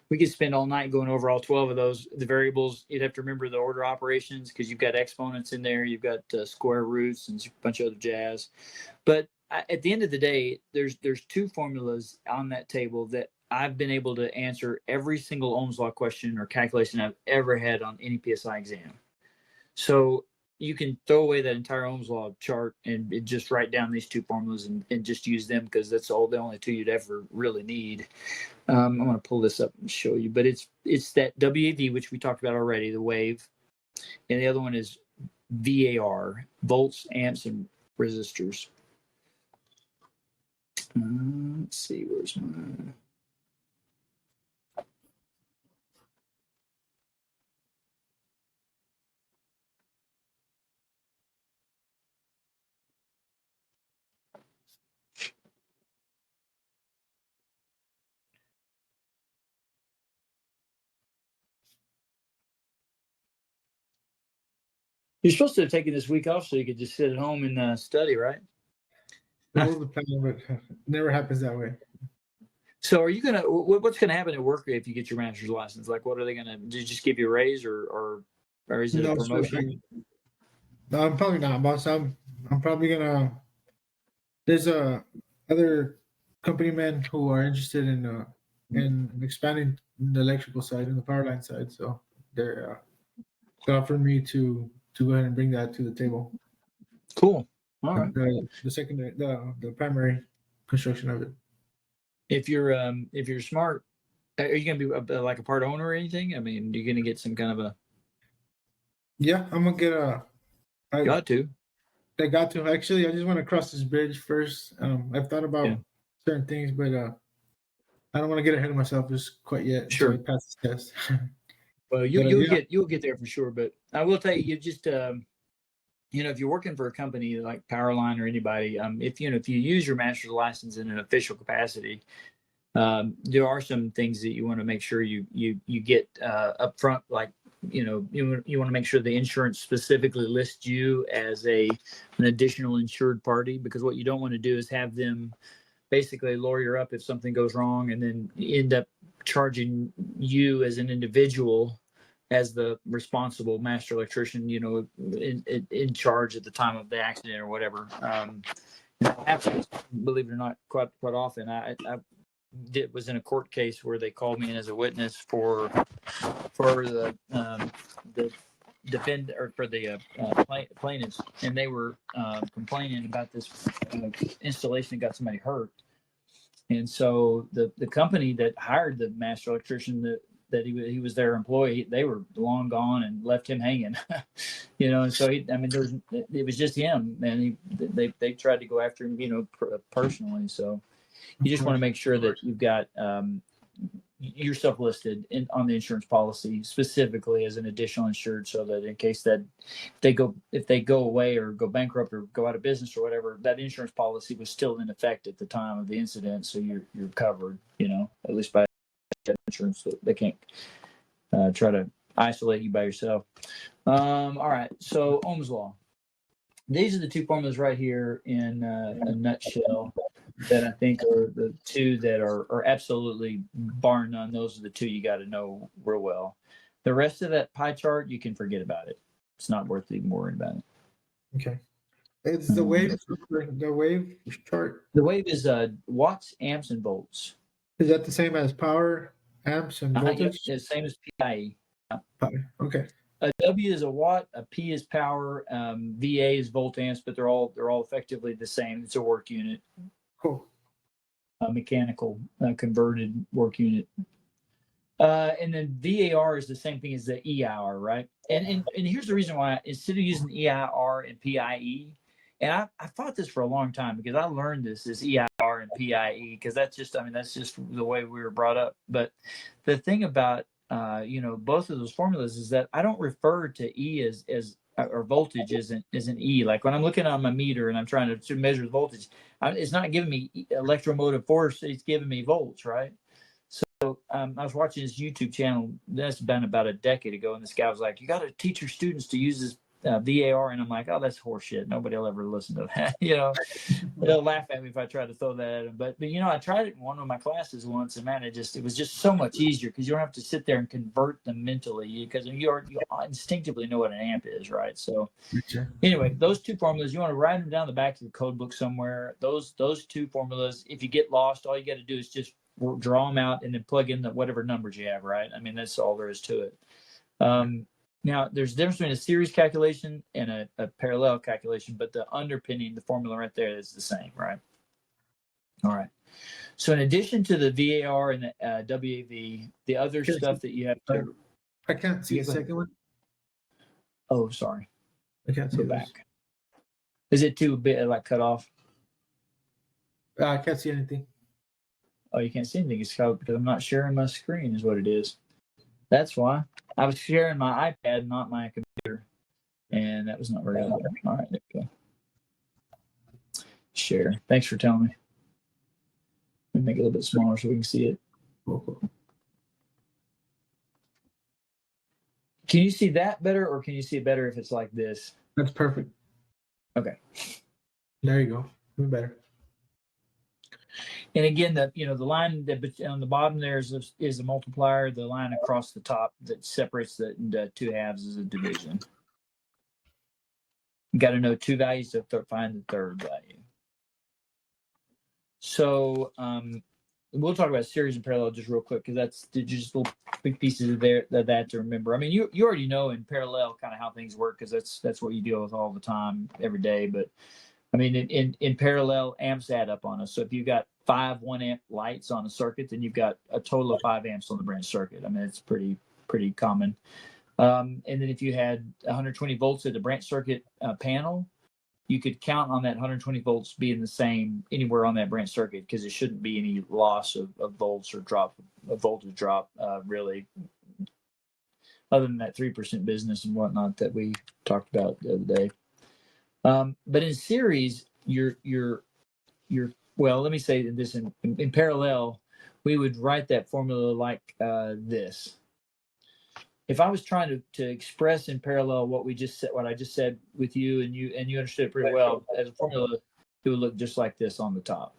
we could spend all night going over all 12 of those. The variables, you'd have to remember the order operations because you've got exponents in there, you've got square roots and a bunch of other jazz. But at the end of the day, there's 2 formulas on that table that I've been able to answer every single Ohm's law question or calculation I've ever had on any PSI exam. So you can throw away that entire Ohm's law chart and just write down these two formulas and just use them, because that's the only two you'd ever really need. I'm going to pull this up and show you, but it's that WAV, which we talked about already, the wave, and the other one is VAR, volts, amps, and resistors. Let's see, where's my... You're supposed to have taken this week off so you could just sit at home and study, right? That was the plan, but it never happens that way. So are you going to, what's going to happen at work if you get your master's license? Like, what are they going to do? Just give you a raise or is it a promotion? No, I'm probably not, boss. I'm probably gonna. There's other company men who are interested in expanding the electrical side and the power line side, so they're offering me to go ahead and bring that to the table. Cool. All right. The secondary, the primary construction of it. If you're smart, are you going to be like a part owner or anything? I mean, you're going to get some kind of a. Yeah, I'm gonna get Got to. I got to actually. I just want to cross this bridge first. I've thought about certain things, but I don't want to get ahead of myself just quite yet. Sure. Until I pass the test. Well, you'll get there for sure. But I will tell you, you just if you're working for a company like Powerline or anybody, if you use your master's license in an official capacity, there are some things that you want to make sure you get up front, like you want to make sure the insurance specifically lists you as an additional insured party, because what you don't want to do is have them basically lawyer up if something goes wrong and then end up charging you as an individual as the responsible master electrician, in charge at the time of the accident or whatever. Happens, believe it or not, quite often. I was in a court case where they called me in as a witness for the defend or for the plaintiffs, and they were complaining about this installation that got somebody hurt. And so the company that hired the master electrician, that he was their employee, they were long gone and left him hanging. And so it was just him, and they tried to go after him, personally. So you just want to make sure that you've got yourself listed on the insurance policy specifically as an additional insured, so that in case that if they go away or go bankrupt or go out of business or whatever, that insurance policy was still in effect at the time of the incident, so you're covered, at least by insurance, so they can't try to isolate you by yourself. All right, so Ohm's law. These are the two formulas right here in a nutshell that I think are the two that are absolutely, bar none, those are the two you got to know real well. The rest of that pie chart, you can forget about it. It's not worth even worrying about it. Okay. It's the wave chart. The wave is watts, amps, and volts. Is that the same as power, amps, and voltage? Yep, the same as PIE. Okay. A W is a watt, a P is power, VA is volt amps, but they're all effectively the same. It's a work unit. Cool. A mechanical converted work unit. And then VAR is the same thing as the EIR, right? And here's the reason why, instead of using EIR and PIE, and I fought this for a long time because I learned this as EIR and PIE because that's just the way we were brought up. But the thing about both of those formulas is that I don't refer to E as or voltage as an E. Like when I'm looking on my meter and I'm trying to measure the voltage, it's not giving me electromotive force, it's giving me volts, right? So I was watching this YouTube channel, that's been about a decade ago, and this guy was like, you got to teach your students to use this VAR, and I'm like, oh, that's horseshit. Nobody will ever listen to that. They'll laugh at me if I try to throw that at them. But I tried it in one of my classes once, and man, it was just so much easier because you don't have to sit there and convert them mentally, because you instinctively know what an amp is, right? So anyway, those two formulas, you want to write them down the back of the code book somewhere. Those two formulas, if you get lost, all you got to do is just draw them out and then plug in whatever numbers you have, right? I mean, that's all there is to it. Now, there's a difference between a series calculation and a parallel calculation, but the underpinning, the formula right there is the same, right? All right. So in addition to the VAR and the WAV, the other stuff that you have to... I can't see the second one. Oh, sorry. I can't see Go back. Is it too bit like cut off? I can't see anything. Oh, you can't see anything. It's because I'm not sharing my screen is what it is. That's why. I was sharing my iPad, not my computer. And that was not very good. All right, there we go. Share. Thanks for telling me. Let me make it a little bit smaller so we can see it. Can you see that better, or can you see it better if it's like this? That's perfect. Okay. There you go. Even better. And again, the line that on the bottom there is a multiplier. The line across the top that separates the two halves is a division. You got to know two values to find the third value. So we'll talk about series and parallel just real quick, because that's just little big pieces of that to remember. I mean, you already know in parallel kind of how things work, because that's what you deal with all the time, every day. But I mean, in parallel, amps add up on us. So if you've got 5 1-amp lights on a circuit, then you've got a total of 5 amps on the branch circuit. I mean, it's pretty common. And then if you had 120 volts at the branch circuit panel, you could count on that 120 volts being the same anywhere on that branch circuit, because there shouldn't be any loss of volts or voltage drop, really, other than that 3% business and whatnot that we talked about the other day. But in series, well, let me say this in parallel, we would write that formula like this. If I was trying to express in parallel what I just said with you, and you understood it pretty well as a formula, it would look just like this on the top.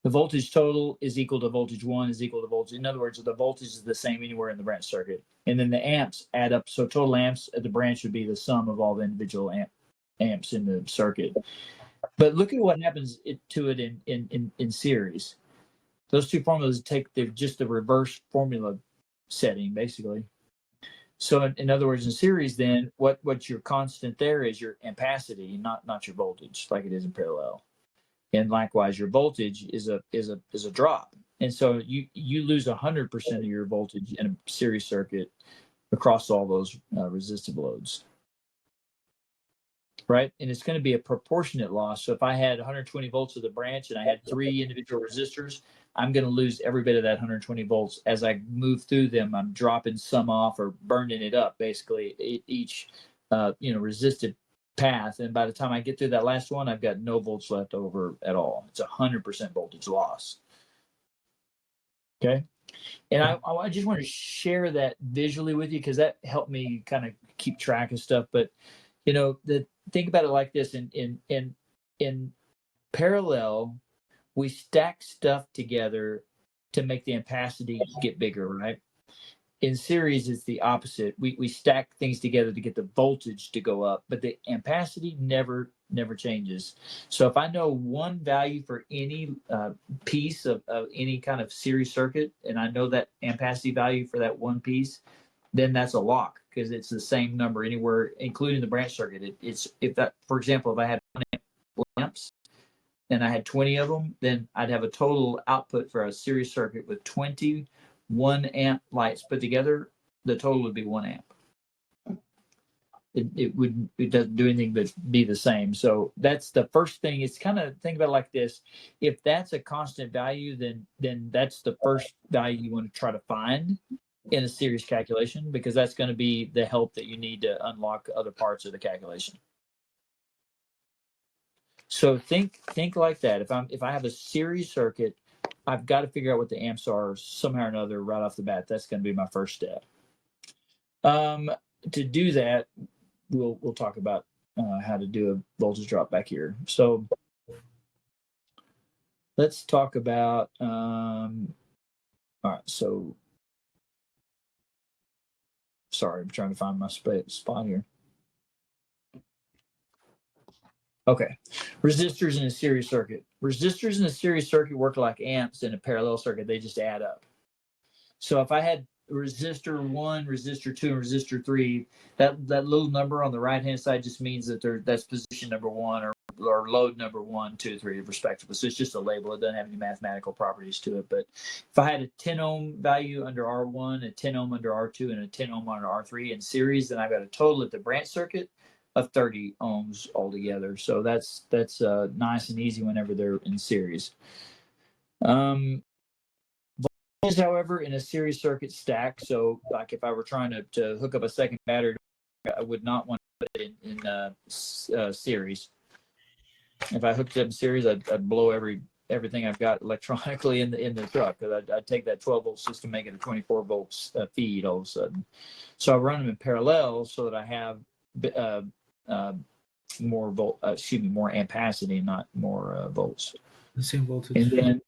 The voltage total is equal to voltage 1 is equal to voltage. In other words, the voltage is the same anywhere in the branch circuit. And then the amps add up. So total amps at the branch would be the sum of all the individual amps in the circuit. But look at what happens to it in series. Those two formulas they're just the reverse formula setting, basically. So in other words, in series, then what your constant there is your ampacity, not your voltage, like it is in parallel. And likewise, your voltage is a drop. And so you lose 100% of your voltage in a series circuit across all those resistive loads. Right? And it's going to be a proportionate loss. So if I had 120 volts of the branch and I had 3 individual resistors, I'm going to lose every bit of that 120 volts. As I move through them, I'm dropping some off or burning it up, basically, each resistive path. And by the time I get through that last one, I've got no volts left over at all. It's 100% voltage loss. Okay. And I just want to share that visually with you, because that helped me kind of keep track of stuff. But think about it like this: in parallel, we stack stuff together to make the ampacity get bigger, right? In series, it's the opposite. We stack things together to get the voltage to go up, but the ampacity never changes. So if I know one value for any piece of any kind of series circuit, and I know that ampacity value for that one piece, then that's a lock, because it's the same number anywhere, including the branch circuit. For example, if I had 1 amp amps and I had 20 of them, then I'd have a total output for a series circuit with 20 1-amp lights put together. The total would be 1 amp. It doesn't do anything but be the same. So that's the first thing. It's kind of, think about it like this: if that's a constant value, then that's the first value you want to try to find in a series calculation, because that's going to be the help that you need to unlock other parts of the calculation. So think like that. If I have a series circuit, I've got to figure out what the amps are somehow or another right off the bat. That's going to be my first step. To do that, we'll talk about how to do a voltage drop back here. So let's talk about. All right. So sorry, I'm trying to find my spot here. Okay, resistors in a series circuit. Resistors in a series circuit work like amps in a parallel circuit. They just add up. So if I had resistor 1, resistor 2, and resistor 3. That little number on the right hand side just means that that's position number 1 or load number 1, 2, 3, respectively. So it's just a label. It doesn't have any mathematical properties to it. But if I had a 10 ohm value under R1, a 10 ohm under R2, and a 10 ohm under R3 in series, then I've got a total at the branch circuit of 30 ohms altogether. So that's nice and easy whenever they're in series. However, in a series circuit stack, so like if I were trying to hook up a second battery, I would not want to put it in series. If I hooked it up in series, I'd blow everything I've got electronically in the truck, because I'd take that 12 volt system, make it a 24 volts feed all of a sudden. So I run them in parallel so that I have more ampacity, not more volts. The same voltage. And then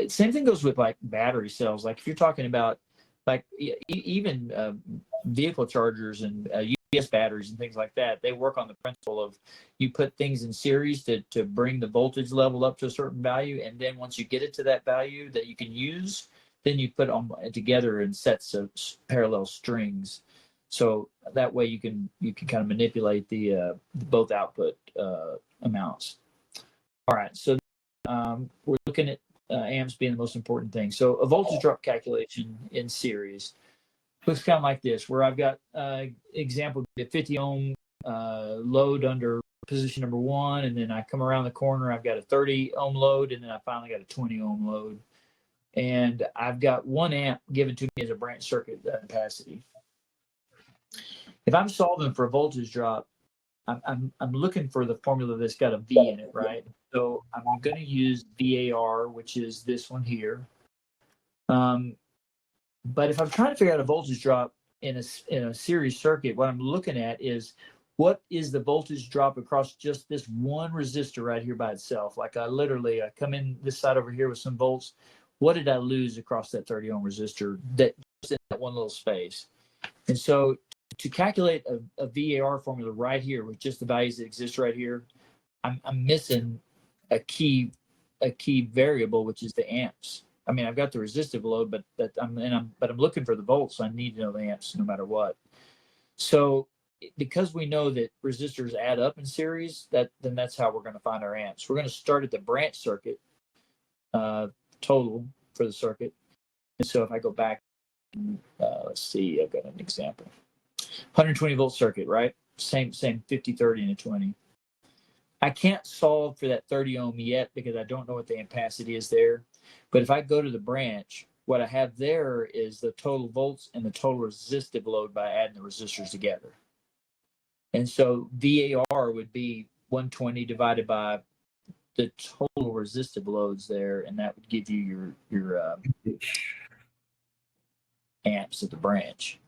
same thing goes with like battery cells. Like if you're talking about like even vehicle chargers and UPS batteries and things like that, they work on the principle of you put things in series to bring the voltage level up to a certain value, and then once you get it to that value that you can use, then you put them together in sets of parallel strings. So that way you can kind of manipulate the both output amounts. All right, so we're looking at amps being the most important thing. So a voltage drop calculation in series looks kind of like this, where I've got example, the 50 ohm load under position number 1, and then I come around the corner, I've got a 30 ohm load, and then I finally got a 20 ohm load. And I've got 1 amp given to me as a branch circuit capacity. If I'm solving for a voltage drop, I'm looking for the formula that's got a V in it, right? So I'm going to use VAR, which is this one here. But if I'm trying to figure out a voltage drop in a series circuit, what I'm looking at is what is the voltage drop across just this one resistor right here by itself. Like I come in this side over here with some volts. What did I lose across that 30 ohm resistor that just in that one little space? And so to calculate a VAR formula right here with just the values that exist right here, I'm missing a key variable, which is the amps. I mean, I've got the resistive load, but I'm looking for the volts, so I need to know the amps no matter what. So because we know that resistors add up in series, then that's how we're going to find our amps. We're going to start at the branch circuit total for the circuit. And so if I go back, let's see, I've got an example. 120 volt circuit, right? Same 50, 30, and a 20. I can't solve for that 30 ohm yet because I don't know what the ampacity is there. But if I go to the branch, what I have there is the total volts and the total resistive load by adding the resistors together. And so VAR would be 120 divided by the total resistive loads there, and that would give you your amps at the branch.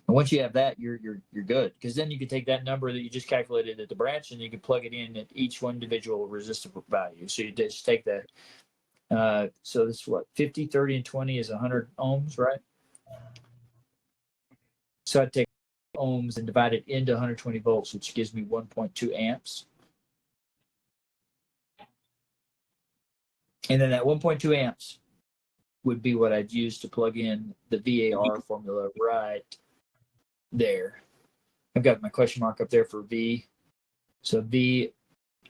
And once you have that, you're good, because then you can take that number that you just calculated at the branch and you can plug it in at each one individual resistor value. So you just take that. So this is what 50, 30, and 20 is 100 ohms, right? So I'd take ohms and divide it into 120 volts, which gives me 1.2 amps. And then that 1.2 amps would be what I'd use to plug in the VAR formula right there. I've got my question mark up there for V. So VIR,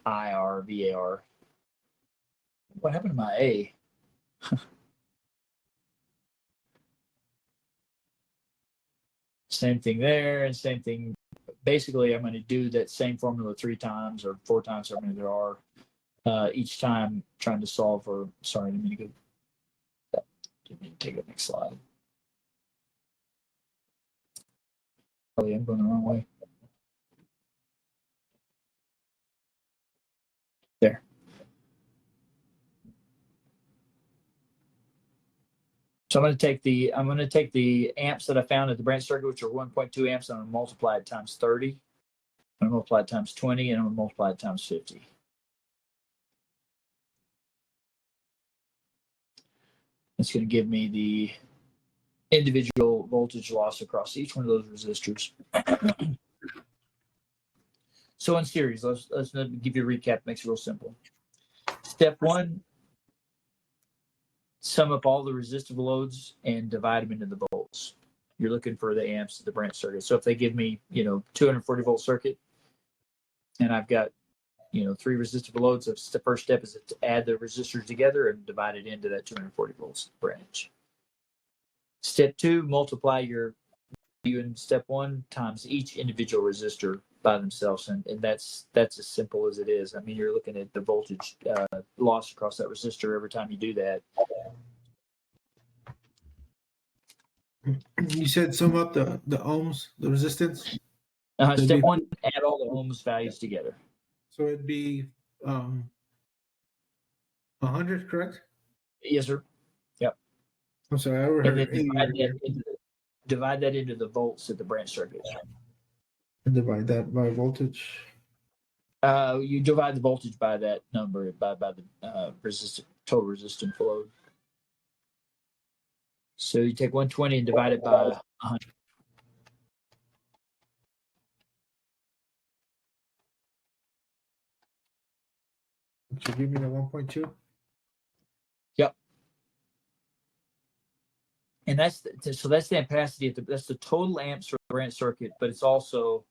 VAR. What happened to my A? Same thing there, and same thing. Basically, I'm going to do that same formula 3 times or 4 times, however many there are, each time trying to solve for. Sorry, let me go. Let me take the next slide. Oh yeah, I'm going the wrong way. There. So I'm going to take the amps that I found at the branch circuit, which are 1.2 amps, and I'm going to multiply it times 30. I'm going to multiply it times 20, and I'm going to multiply it times 50. It's going to give me the individual voltage loss across each one of those resistors. So in series, let's give you a recap. Makes it real simple. Step one sum up all the resistive loads and divide them into the volts. You're looking for the amps of the branch circuit. So if they give me, 240 volt circuit, and I've got, 3 resistive loads, the first step is to add the resistors together and divide it into that 240 volts branch. Step 2, multiply your value in step 1 times each individual resistor by themselves, and that's as simple as it is. I mean, you're looking at the voltage loss across that resistor every time you do that. You said sum up the ohms, the resistance. Step 1, add all the ohms values together. So it'd be 100, correct? Yes, sir. Yep. I'm sorry, I overheard. And then divide that into the volts of the branch circuit. And divide that by voltage. You divide the voltage by that number by the total resistance load. So you take 120 and divide it by 100. Which would give me the 1.2. Yep. And that's the ampacity. That's the total amps for the branch circuit, but it's also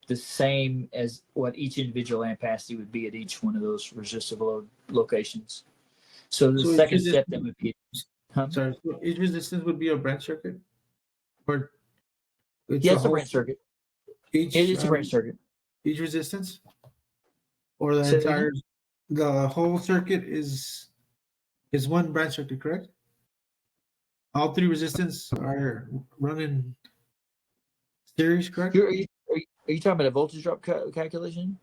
the same as what each individual ampacity would be at each one of those resistive load locations. So the second step that would be. Sorry, so each resistance would be a branch circuit? Or it's a branch circuit. It's a branch circuit. Each resistance? Or the whole circuit is one branch circuit, correct? All 3 resistance are running series, correct? Are you talking about a voltage drop calculation?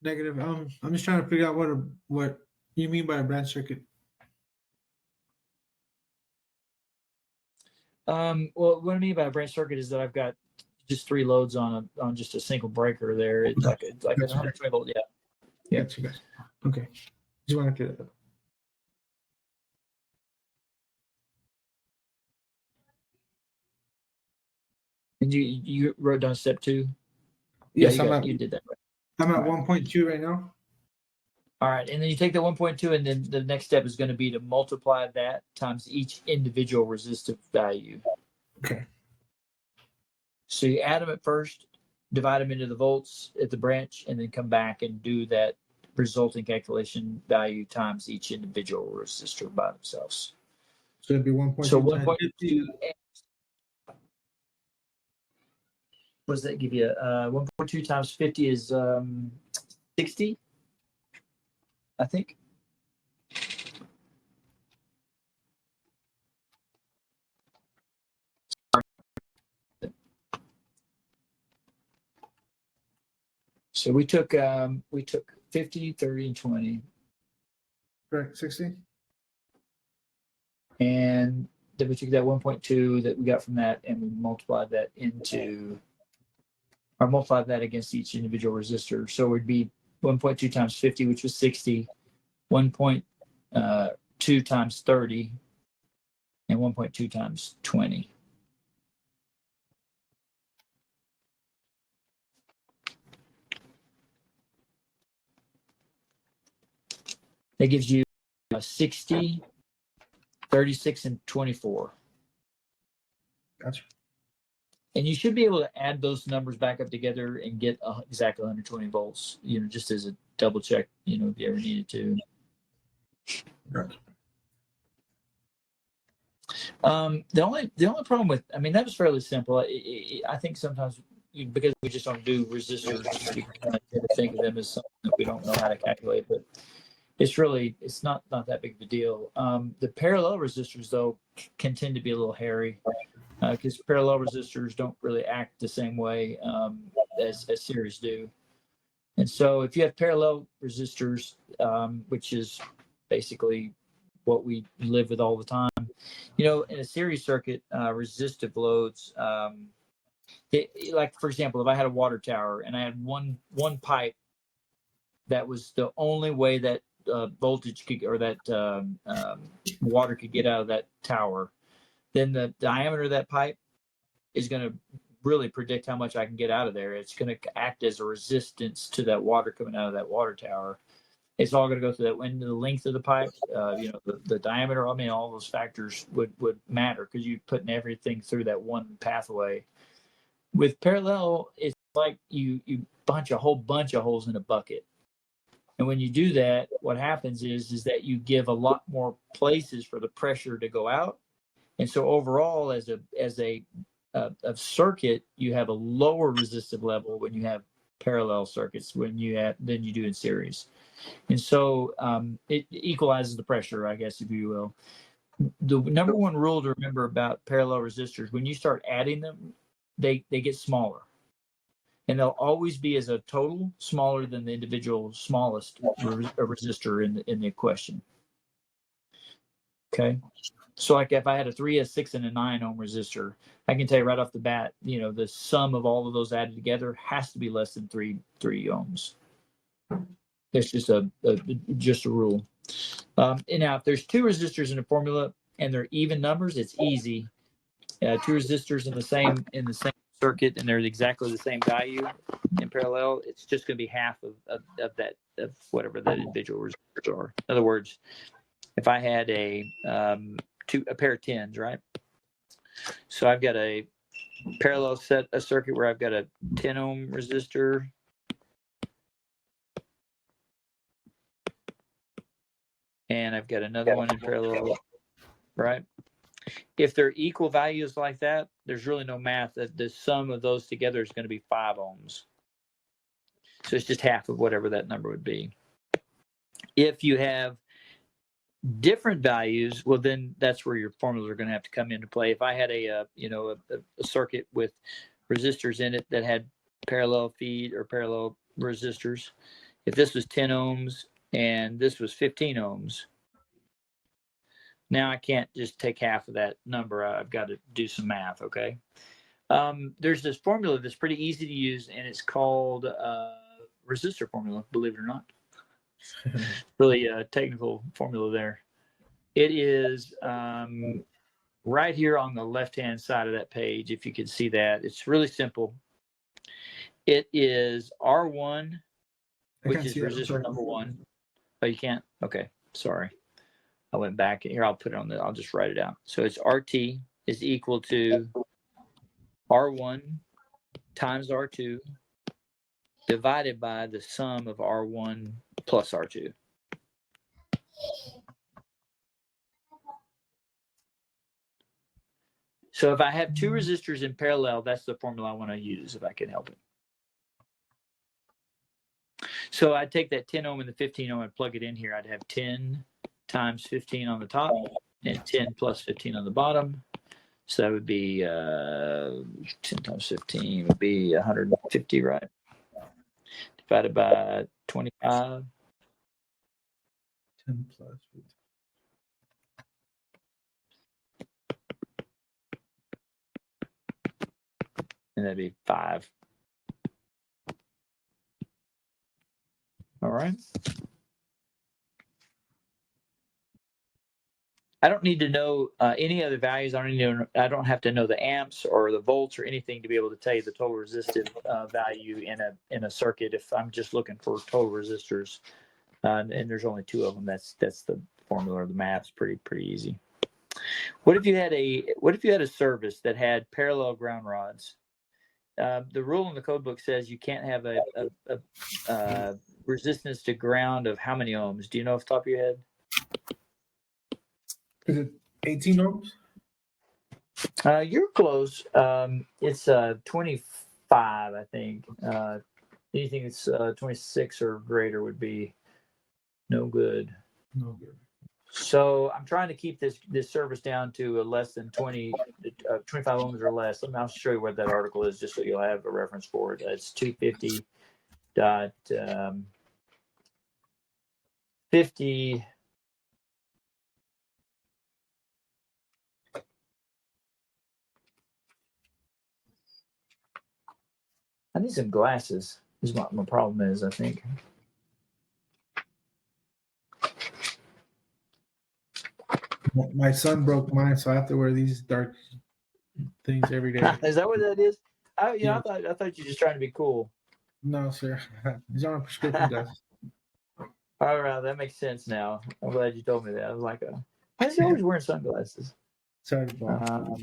Negative. I'm just trying to figure out what you mean by a branch circuit. Well, what I mean by a branch circuit is that I've got just 3 loads on just a single breaker there. It's like a 120 volt. Yeah. Yeah. Gotcha. Okay. Just want to clear that up. And you wrote down step 2? Yes, you did that right. I'm at 1.2 right now. All right, and then you take the 1.2, and then the next step is going to be to multiply that times each individual resistive value. Okay. So you add them at first, divide them into the volts at the branch, and then come back and do that resulting calculation value times each individual resistor by themselves. So it'd be 1.2. So 1.2. What does that give you? 1.2 times 50 is 60, I think. So we took 50, 30, and 20. Correct, 60. And then we took that 1.2 that we got from that, and we multiplied that against each individual resistor. So it would be 1.2 times 50, which was 60, 1.2 times 30, and 1.2 times 20. That gives you 60, 36, and 24. Gotcha. And you should be able to add those numbers back up together and get exactly 120 volts, just as a double check, if you ever needed to. Gotcha. The only problem with, that was fairly simple. I think sometimes because we just don't do resistors, we kind of tend to think of them as something that we don't know how to calculate, but it's not that big of a deal. The parallel resistors, though, can tend to be a little hairy because parallel resistors don't really act the same way as series do. And so if you have parallel resistors, which is basically what we live with all the time, in a series circuit, resistive loads, like, for example, if I had a water tower and I had one pipe that was the only way that voltage could, or that water could get out of that tower, then the diameter of that pipe is going to really predict how much I can get out of there. It's going to act as a resistance to that water coming out of that water tower. It's all going to go through that. When the length of the pipe, the diameter, I mean, all those factors would matter because you're putting everything through that one pathway. With parallel, it's like you bunch a whole bunch of holes in a bucket. And when you do that, what happens is that you give a lot more places for the pressure to go out. And so overall, as a circuit, you have a lower resistive level when you have parallel circuits than you do in series. And so it equalizes the pressure, I guess, if you will. The number one rule to remember about parallel resistors, when you start adding them, they get smaller. And they'll always be as a total smaller than the individual smallest resistor in the equation. Okay. So like if I had a 3, a 6, and a 9 ohm resistor, I can tell you right off the bat, the sum of all of those added together has to be less than 3 ohms. That's just a rule. And now if there's 2 resistors in a formula and they're even numbers, it's easy. 2 resistors in the same circuit and they're exactly the same value in parallel, it's just going to be half of whatever that individual resistors are. In other words, if I had a pair of 10s, right? So I've got a parallel circuit where I've got a 10 ohm resistor, and I've got another one in parallel, right? If they're equal values like that, there's really no math. The sum of those together is going to be 5 ohms. So it's just half of whatever that number would be. If you have different values, well, then that's where your formulas are going to have to come into play. If I had a circuit with resistors in it that had parallel feed or parallel resistors, if this was 10 ohms and this was 15 ohms, now I can't just take half of that number. I've got to do some math, okay? There's this formula that's pretty easy to use, and it's called resistor formula, believe it or not. Really a technical formula there. It is right here on the left-hand side of that page, if you can see that. It's really simple. It is R1, which is resistor number 1. Oh, you can't? Okay, sorry. I went back. Here, I'll put it on I'll just write it out. So it's RT is equal to R1 times R2 divided by the sum of R1 plus R2. So if I have 2 resistors in parallel, that's the formula I want to use if I can help it. So I'd take that 10 ohm and the 15 ohm and plug it in here. I'd have 10 times 15 on the top and 10 plus 15 on the bottom. So that would be 10 times 15 would be 150, right? Divided by 25. 10 plus 15. And that'd be 5. All right. I don't need to know any other values. I don't have to know the amps or the volts or anything to be able to tell you the total resistive value in a circuit. If I'm just looking for total resistors, and there's only 2 of them, that's the formula. The math's pretty easy. What if you had a service that had parallel ground rods? The rule in the code book says you can't have a resistance to ground of how many ohms? Do you know off the top of your head? Is it 18 ohms? You're close. It's 25, I think. Anything that's 26 or greater would be no good. No good. So I'm trying to keep this service down to a less than 25 ohms or less. I'll show you where that article is, just so you'll have a reference for it. It's 250.50. I need some glasses. Is what my problem is, I think. My son broke mine, so I have to wear these dark things every day. Is that what that is? Yeah. I thought you were just trying to be cool. No, sir. These aren't prescription glasses. All right, that makes sense now. I'm glad you told me that. I was like, why is he always wearing sunglasses? Sorry, Bob.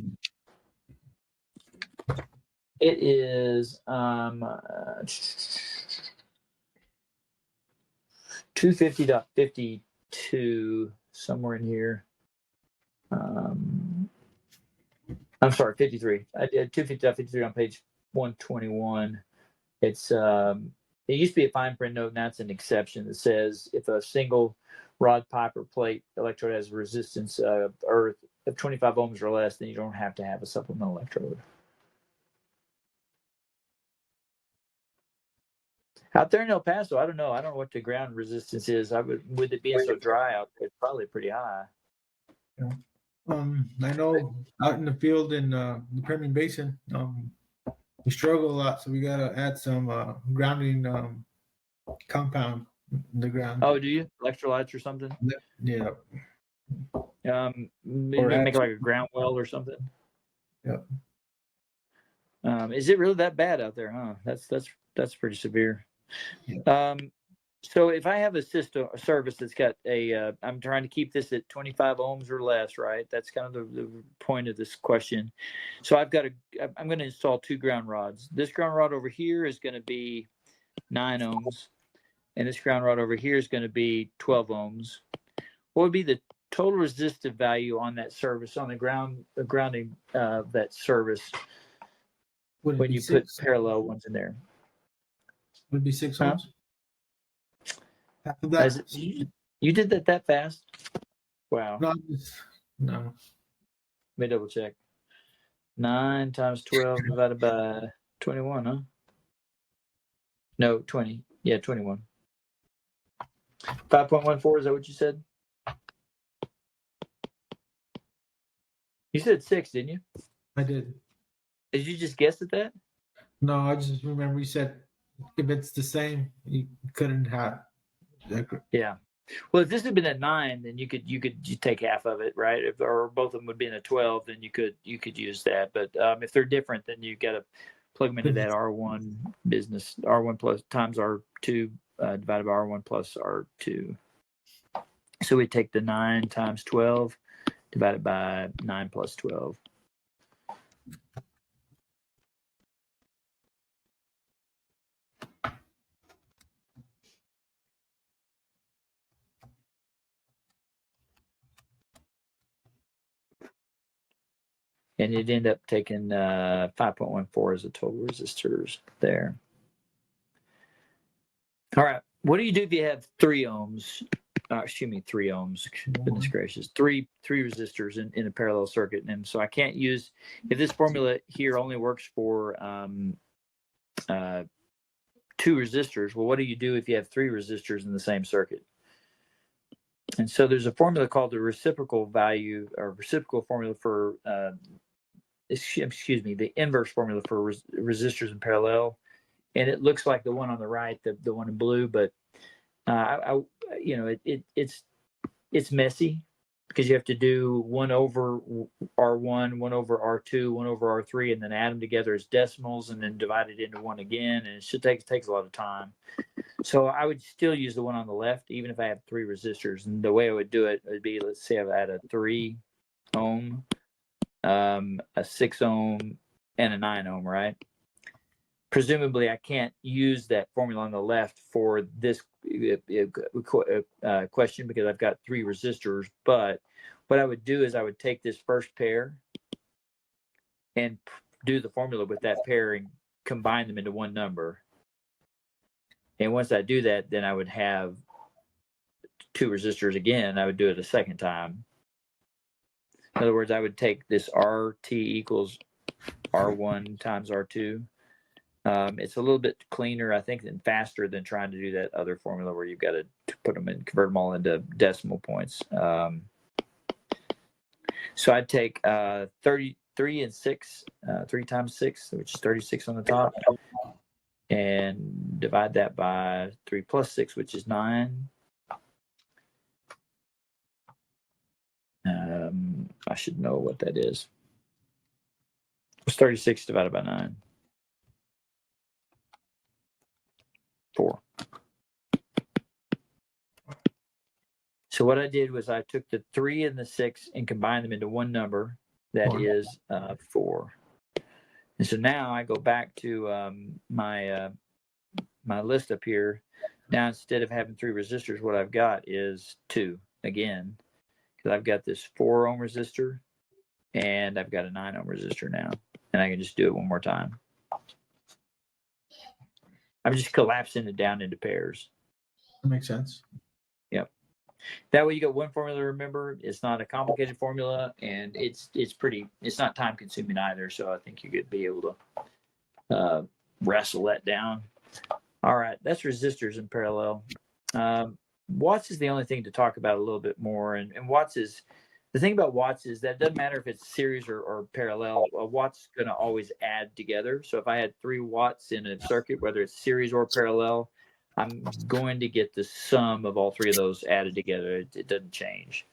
It is 250.52 somewhere in here. I'm sorry, 53. I did 250.53 on page 121. It's it used to be a fine print note, now it's an exception that says if a single rod, pipe, or plate electrode has a resistance of earth of 25 ohms or less, then you don't have to have a supplemental electrode. Out there in El Paso, I don't know. I don't know what the ground resistance is. With it being so dry out there, it's probably pretty high. Yeah. I know out in the field in the Permian Basin, we struggle a lot, so we gotta add some grounding compound in the ground. Oh, do you? Electrolytes or something? Yeah. Make like a ground well or something? Yep. Is it really that bad out there, huh? That's pretty severe. Yeah. So if I have a service that's got I'm trying to keep this at 25 ohms or less, right? That's kind of the point of this question. So I'm going to install 2 ground rods. This ground rod over here is going to be 9 ohms, and this ground rod over here is going to be 12 ohms. What would be the total resistive value on that service, on the grounding that service when you put parallel ones in there? Would it be 6 Huh? ohms? Half of that. You did that fast? Wow. No. Let me double check. 9 times 12 divided by 21, huh? No, 20. Yeah, 21. 5.14, is that what you said? You said 6, didn't you? I did. Did you just guess at that? No, I just remember you said if it's the same, you couldn't have. Yeah. Well, if this had been a 9, then you take half of it, right? Or both of them would be in a 12, then you could use that. But if they're different, then you got to plug them into that R1 business, R1 plus times R2 divided by R1 plus R2. So we take the 9 times 12 divided by 9 plus 12. And you'd end up taking 5.14 as the total resistors there. All right. What do you do if you have 3 ohms? 3 ohms. Goodness gracious. Three resistors in a parallel circuit. And so I can't use, if this formula here only works for 2 resistors, well, what do you do if you have 3 resistors in the same circuit? And so there's a formula called the reciprocal value, or reciprocal formula for, the inverse formula for resistors in parallel. And it looks like the one on the right, the one in blue, but it's messy because you have to do 1 over R1, 1 over R2, 1 over R3, and then add them together as decimals and then divide it into 1 again. And it takes a lot of time. So I would still use the one on the left, even if I have 3 resistors. And the way I would do it would be, let's say I had a 3 ohm, a 6 ohm, and a 9 ohm, right? Presumably, I can't use that formula on the left for this question because I've got 3 resistors. But what I would do is I would take this first pair and do the formula with that pair and combine them into one number. And once I do that, then I would have 2 resistors again. I would do it a second time. In other words, I would take this RT equals R1 times R2. It's a little bit cleaner, I think, and faster than trying to do that other formula where you've got to put them in, convert them all into decimal points. So I'd take 33 and 6, 3 times 6, which is 36 on the top, and divide that by 3 plus 6, which is 9. I should know what that is. It's 36 divided by 9. 4. So what I did was I took the 3 and the 6 and combined them into one number that is 4. And so now I go back to my list up here. Now instead of having 3 resistors, what I've got is 2 again, because I've got this 4 ohm resistor and I've got a 9 ohm resistor now, and I can just do it one more time. I'm just collapsing it down into pairs. That makes sense. Yep. That way you got one formula to remember. It's not a complicated formula, and it's not time consuming either. So I think you could be able to wrestle that down. All right, that's resistors in parallel. Watts is the only thing to talk about a little bit more, and Watts is the thing about Watts is that it doesn't matter if it's series or parallel. Watts going to always add together. So if I had 3 watts in a circuit, whether it's series or parallel, I'm going to get the sum of all 3 of those added together. It doesn't change.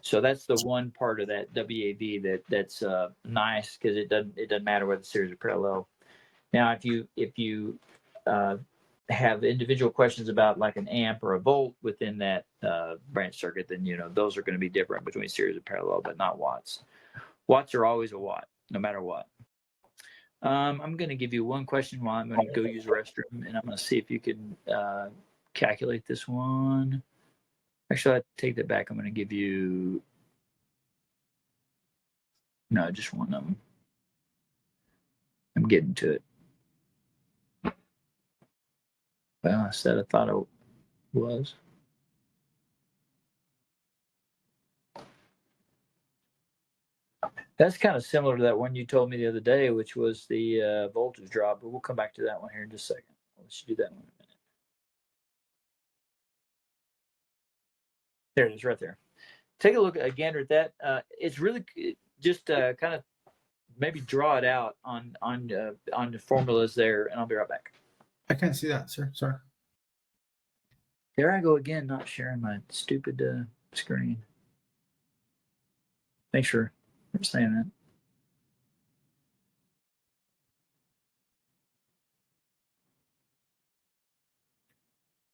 So that's the one part of that WAV that's nice, because it doesn't matter whether it's series or parallel. Now, if you have individual questions about like an amp or a volt within that branch circuit, then those are going to be different between series and parallel, but not watts. Watts are always a watt, no matter what. I'm going to give you one question while I'm going to go use the restroom, and I'm going to see if you can calculate this one. Actually, I take that back. I'm going to give you just one of them. I'm getting to it. Well, I said I thought it was. That's kind of similar to that one you told me the other day, which was the voltage drop, but we'll come back to that one here in just a second. I'll let you do that one in a minute. There it is, right there. Take a look again at that. It's really just kind of maybe draw it out on the formulas there, and I'll be right back. I can't see that, sir. Sorry. There I go again, not sharing my stupid screen. Thanks for saying that.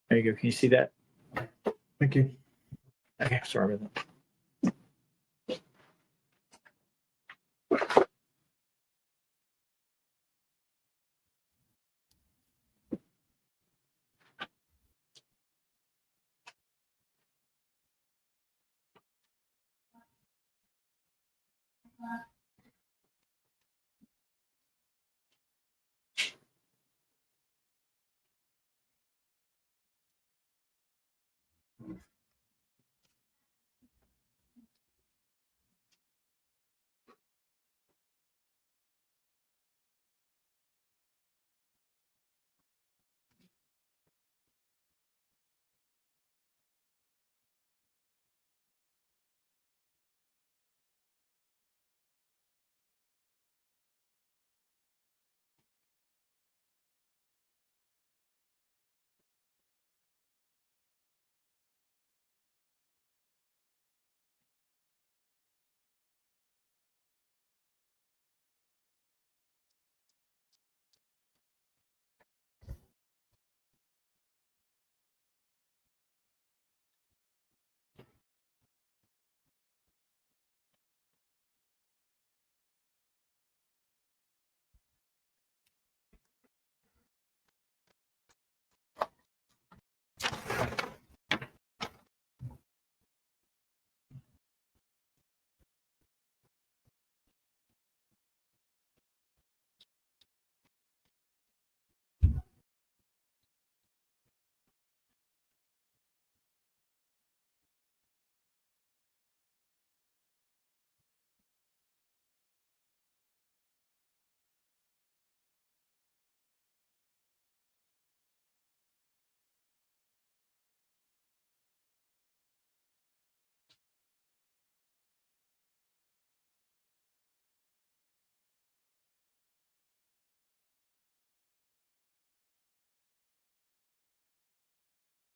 There you go. Can you see that? Thank you. Okay, sorry about that.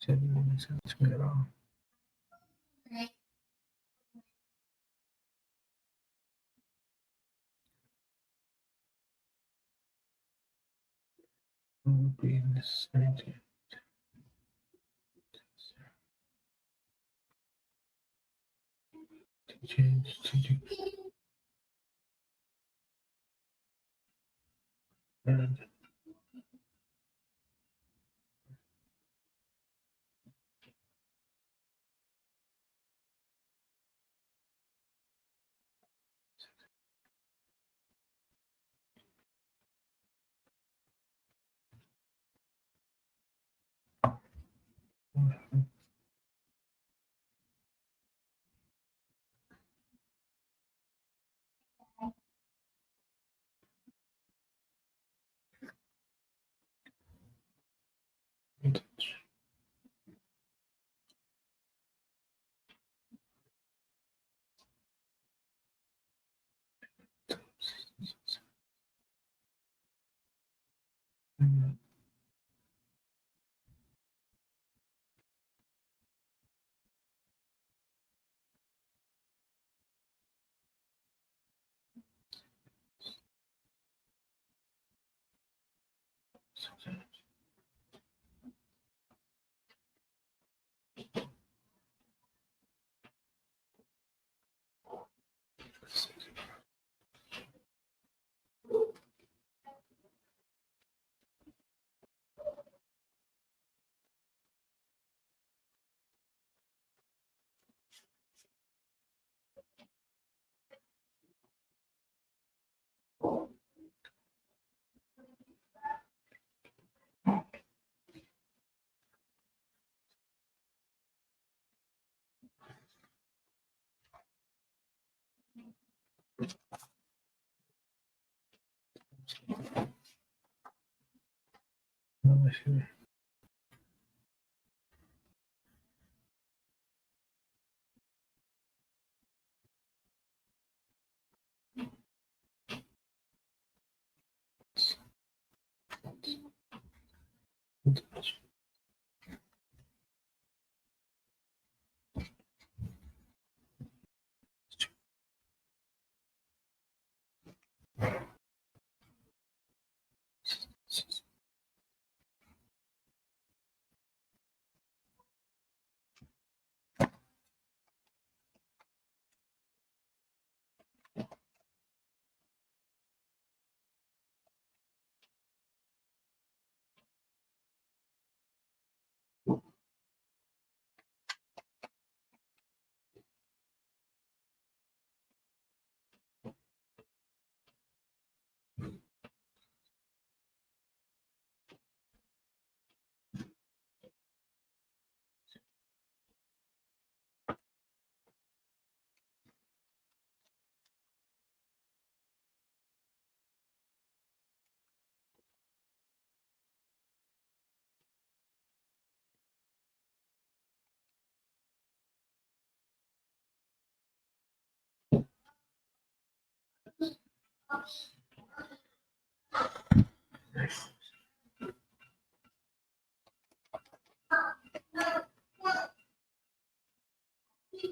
Doesn't make sense to me at all. Would be necessary to And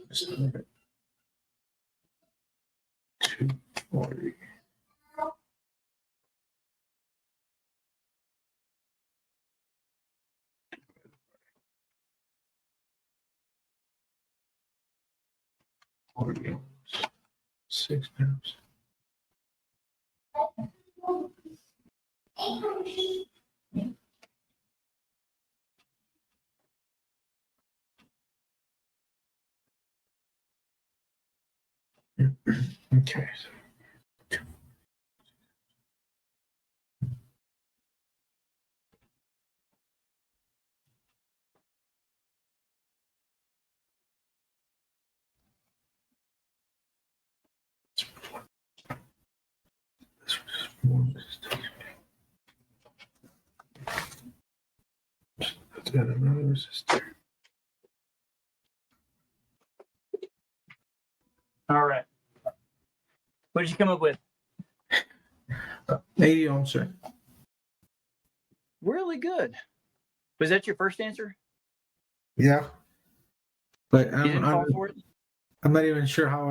just a little bit. 240. Six pounds. Okay. Let's add another resistor. All right. What did you come up with? 80 ohms, sir. Really good. Was that your first answer? Yeah. But You didn't fall for it? I'm not even sure how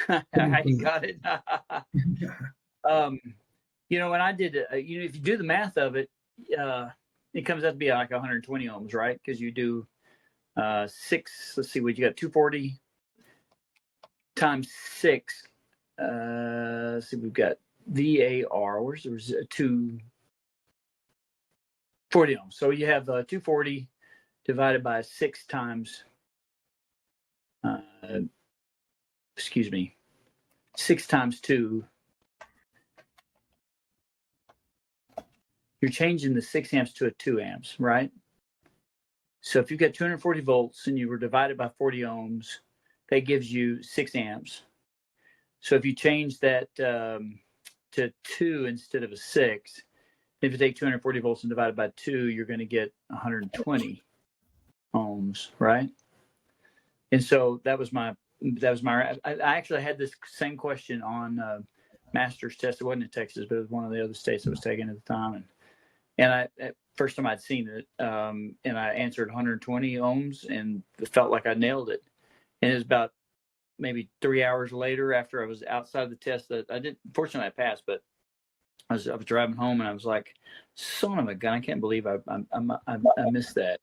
How you got it? You know, when I did, you know, if you do the math of it, it comes out to be like 120 ohms, right? Because you do 6. Let's see, what you got? 240 times 6. Let's see, we've got VAR. Where's the 240 ohms? So you have 240 divided by 6 times. 6 times 2. You're changing the 6 amps to a 2 amps, right? So if you've got 240 volts and you were divided by 40 ohms, that gives you 6 amps. So if you change that to 2 instead of a 6, if you take 240 volts and divide it by 2, you're going to get 120 ohms, right? And so that was my. I actually had this same question on master's test. It wasn't in Texas, but it was one of the other states I was taking at the time. And first time I'd seen it, and I answered 120 ohms and felt like I nailed it. And it was about maybe 3 hours later, after I was outside the test, that I did. Fortunately, I passed, but I was driving home and I was like, "Son of a gun! I can't believe I missed that."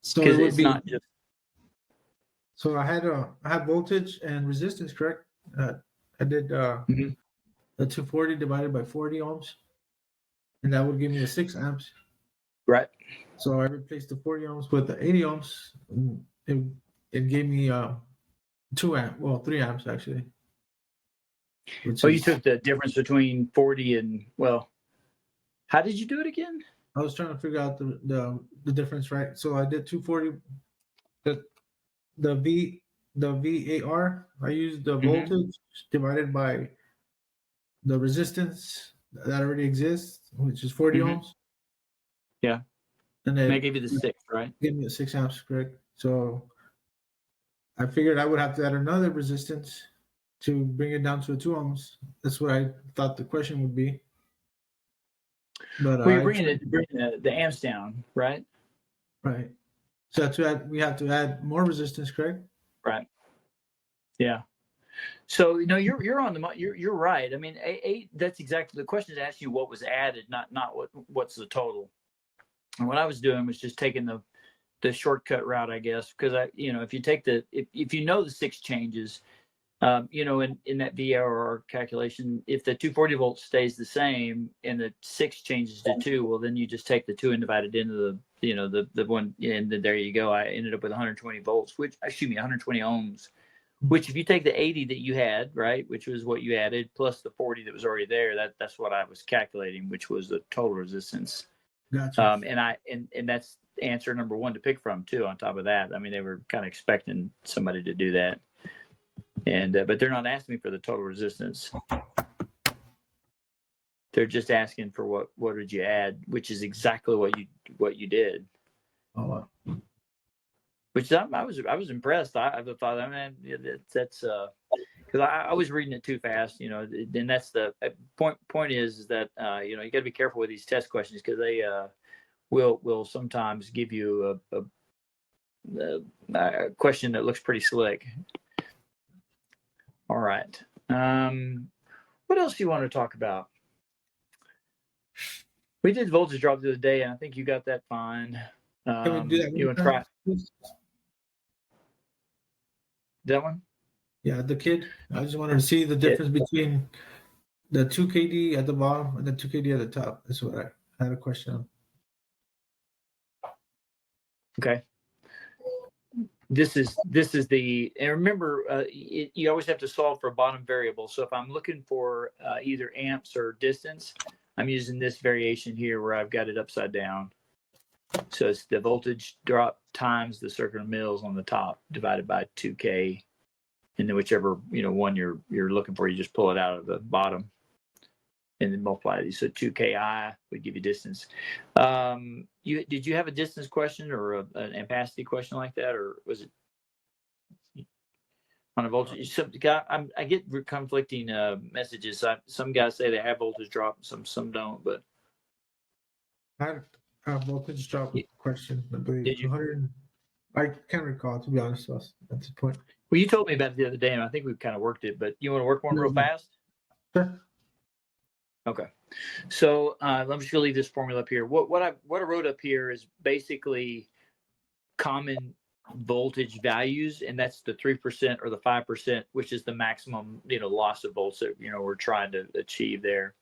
So Because it would it's be. not just. So I had voltage and resistance, correct? I did the 240 divided by 40 ohms, and that would give me the 6 amps. Right. So I replaced the 40 ohms with the 80 ohms. And it gave me 3 amps actually. So you took the difference between 40 and, well, how did you do it again? I was trying to figure out the difference, right? So I did 240. The VAR. I used the voltage divided by the resistance that already exists, which is 40 ohms. Yeah. And then That gave you the 6, right? Give me the 6 amps, correct? So I figured I would have to add another resistance to bring it down to a 2 ohms. That's what I thought the question would be. But Well, you're bringing the amps down, right? right. So we have to add more resistance, correct? Right. Yeah. So you're on the you're right. I mean, that's exactly the question is asking you what was added, not what's the total. And what I was doing was just taking the shortcut route, I guess, because if you take if you know the 6 changes, in that VAR calculation, if the 240 volts stays the same and the 6 changes to 2, well, then you just take the 2 and divide it into the one, and then there you go. I ended up with 120 volts, 120 ohms, which if you take the 80 that you had, right, which was what you added, plus the 40 that was already there, that's what I was calculating, which was the total resistance. Gotcha. And that's answer number 1 to pick from too. On top of that, I mean, they were kind of expecting somebody to do that. And but they're not asking me for the total resistance. They're just asking for what did you add, which is exactly what you did. Oh wow. Which I was impressed. I thought, I mean, that's because I was reading it too fast, and that's the point is that you got to be careful with these test questions because they will sometimes give you a question that looks pretty slick. All right. What else do you want to talk about? We did voltage drop the other day, and I think you got that fine. Can we do that? You want to try that one? Yeah, the kid. I just wanted to see the difference between the 2 kD at the bottom and the 2 kD at the top. That's what I had a question on. Okay. This is the, and remember, you always have to solve for a bottom variable. So if I'm looking for either amps or distance, I'm using this variation here where I've got it upside down. So it's the voltage drop times the circular mils on the top divided by 2K, and then whichever one you're looking for, you just pull it out of the bottom, and then multiply these. So 2Ki would give you distance. Did you have a distance question or an ampacity question like that, or was it on a voltage? I get conflicting messages. Some guys say they have voltage drop, some don't. But I had a voltage drop question. I believe. Did you? 100. I can't recall, to be honest with us at this point. Well, you told me about it the other day, and I think we've kind of worked it. But you want to work one real fast? Sure. Okay. So I'm just gonna leave this formula up here. What I wrote up here is basically common voltage values, and that's the 3% or the 5%, which is the maximum, loss of volts that, we're trying to achieve there.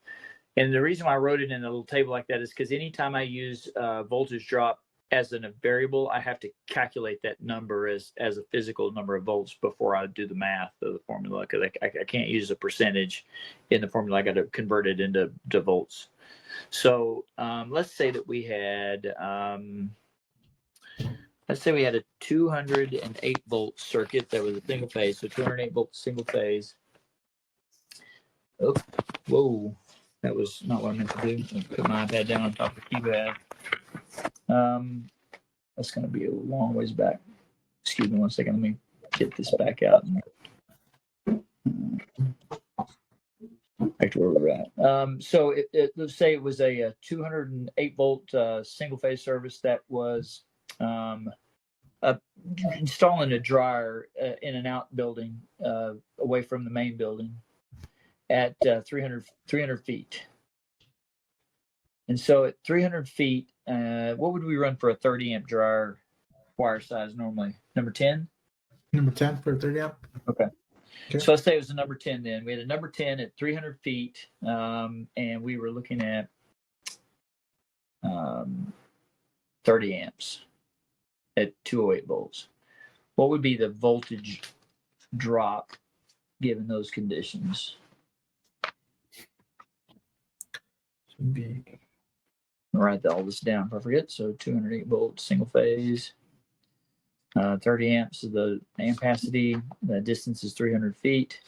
And the reason why I wrote it in a little table like that is because anytime I use voltage drop as a variable, I have to calculate that number as a physical number of volts before I do the math of the formula, because I can't use a percentage in the formula. I got to convert it into volts. So let's say that we had a 208 volt circuit that was a single phase. So 208 volt single phase. Oh, whoa. That was not what I meant to do. I put my iPad down on top of the keypad. That's going to be a long ways back. Excuse me 1 second. Let me get this back out. Back to where we're at. So let's say it was a 208 volt single phase service that was installing a dryer in an outbuilding away from the main building at 300 feet. And so at 300 feet, what would we run for a 30 amp dryer wire size normally? Number 10? Number 10 for 30 amp. Okay. So let's say it was a number 10 then. We had a number 10 at 300 feet, and we were looking at 30 amps at 208 volts. What would be the voltage drop given those conditions? I'll write all this down if I forget. So 208 volts, single phase, 30 amps of the ampacity. The distance is 300 feet,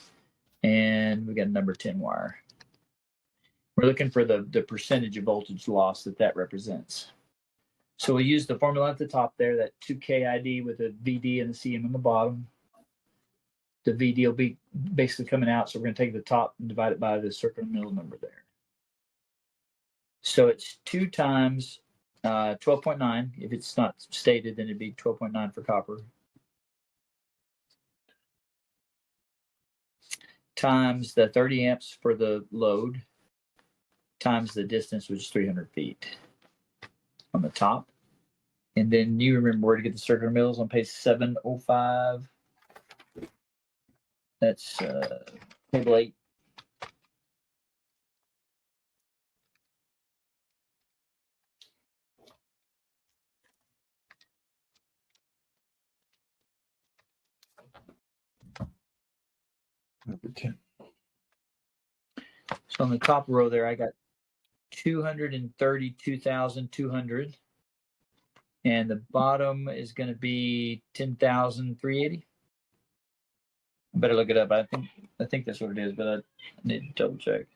and we got a number 10 wire. We're looking for the percentage of voltage loss that represents. So we use the formula at the top there, that 2KID with a VD and the CM on the bottom. The VD will be basically coming out, so we're going to take the top and divide it by the circular middle number there. So it's 2 times 12.9. If it's not stated, then it'd be 12.9 for copper. Times the 30 amps for the load, times the distance, which is 300 feet on the top. And then you remember where to get the circular mills on page 705. That's table 8. Number 10. So on the top row there, I got 232,200. And the bottom is going to be 10,380. I better look it up. I think that's what it is, but I need to double check.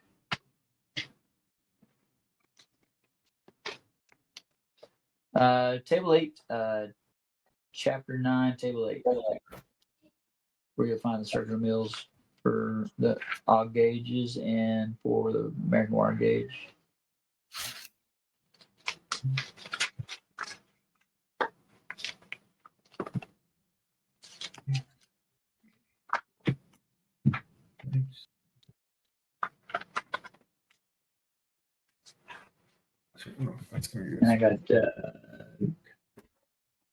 Table 8, chapter 9, table 8. Where you'll find the circular mills for the og gauges and for the American wire gauge. And I got the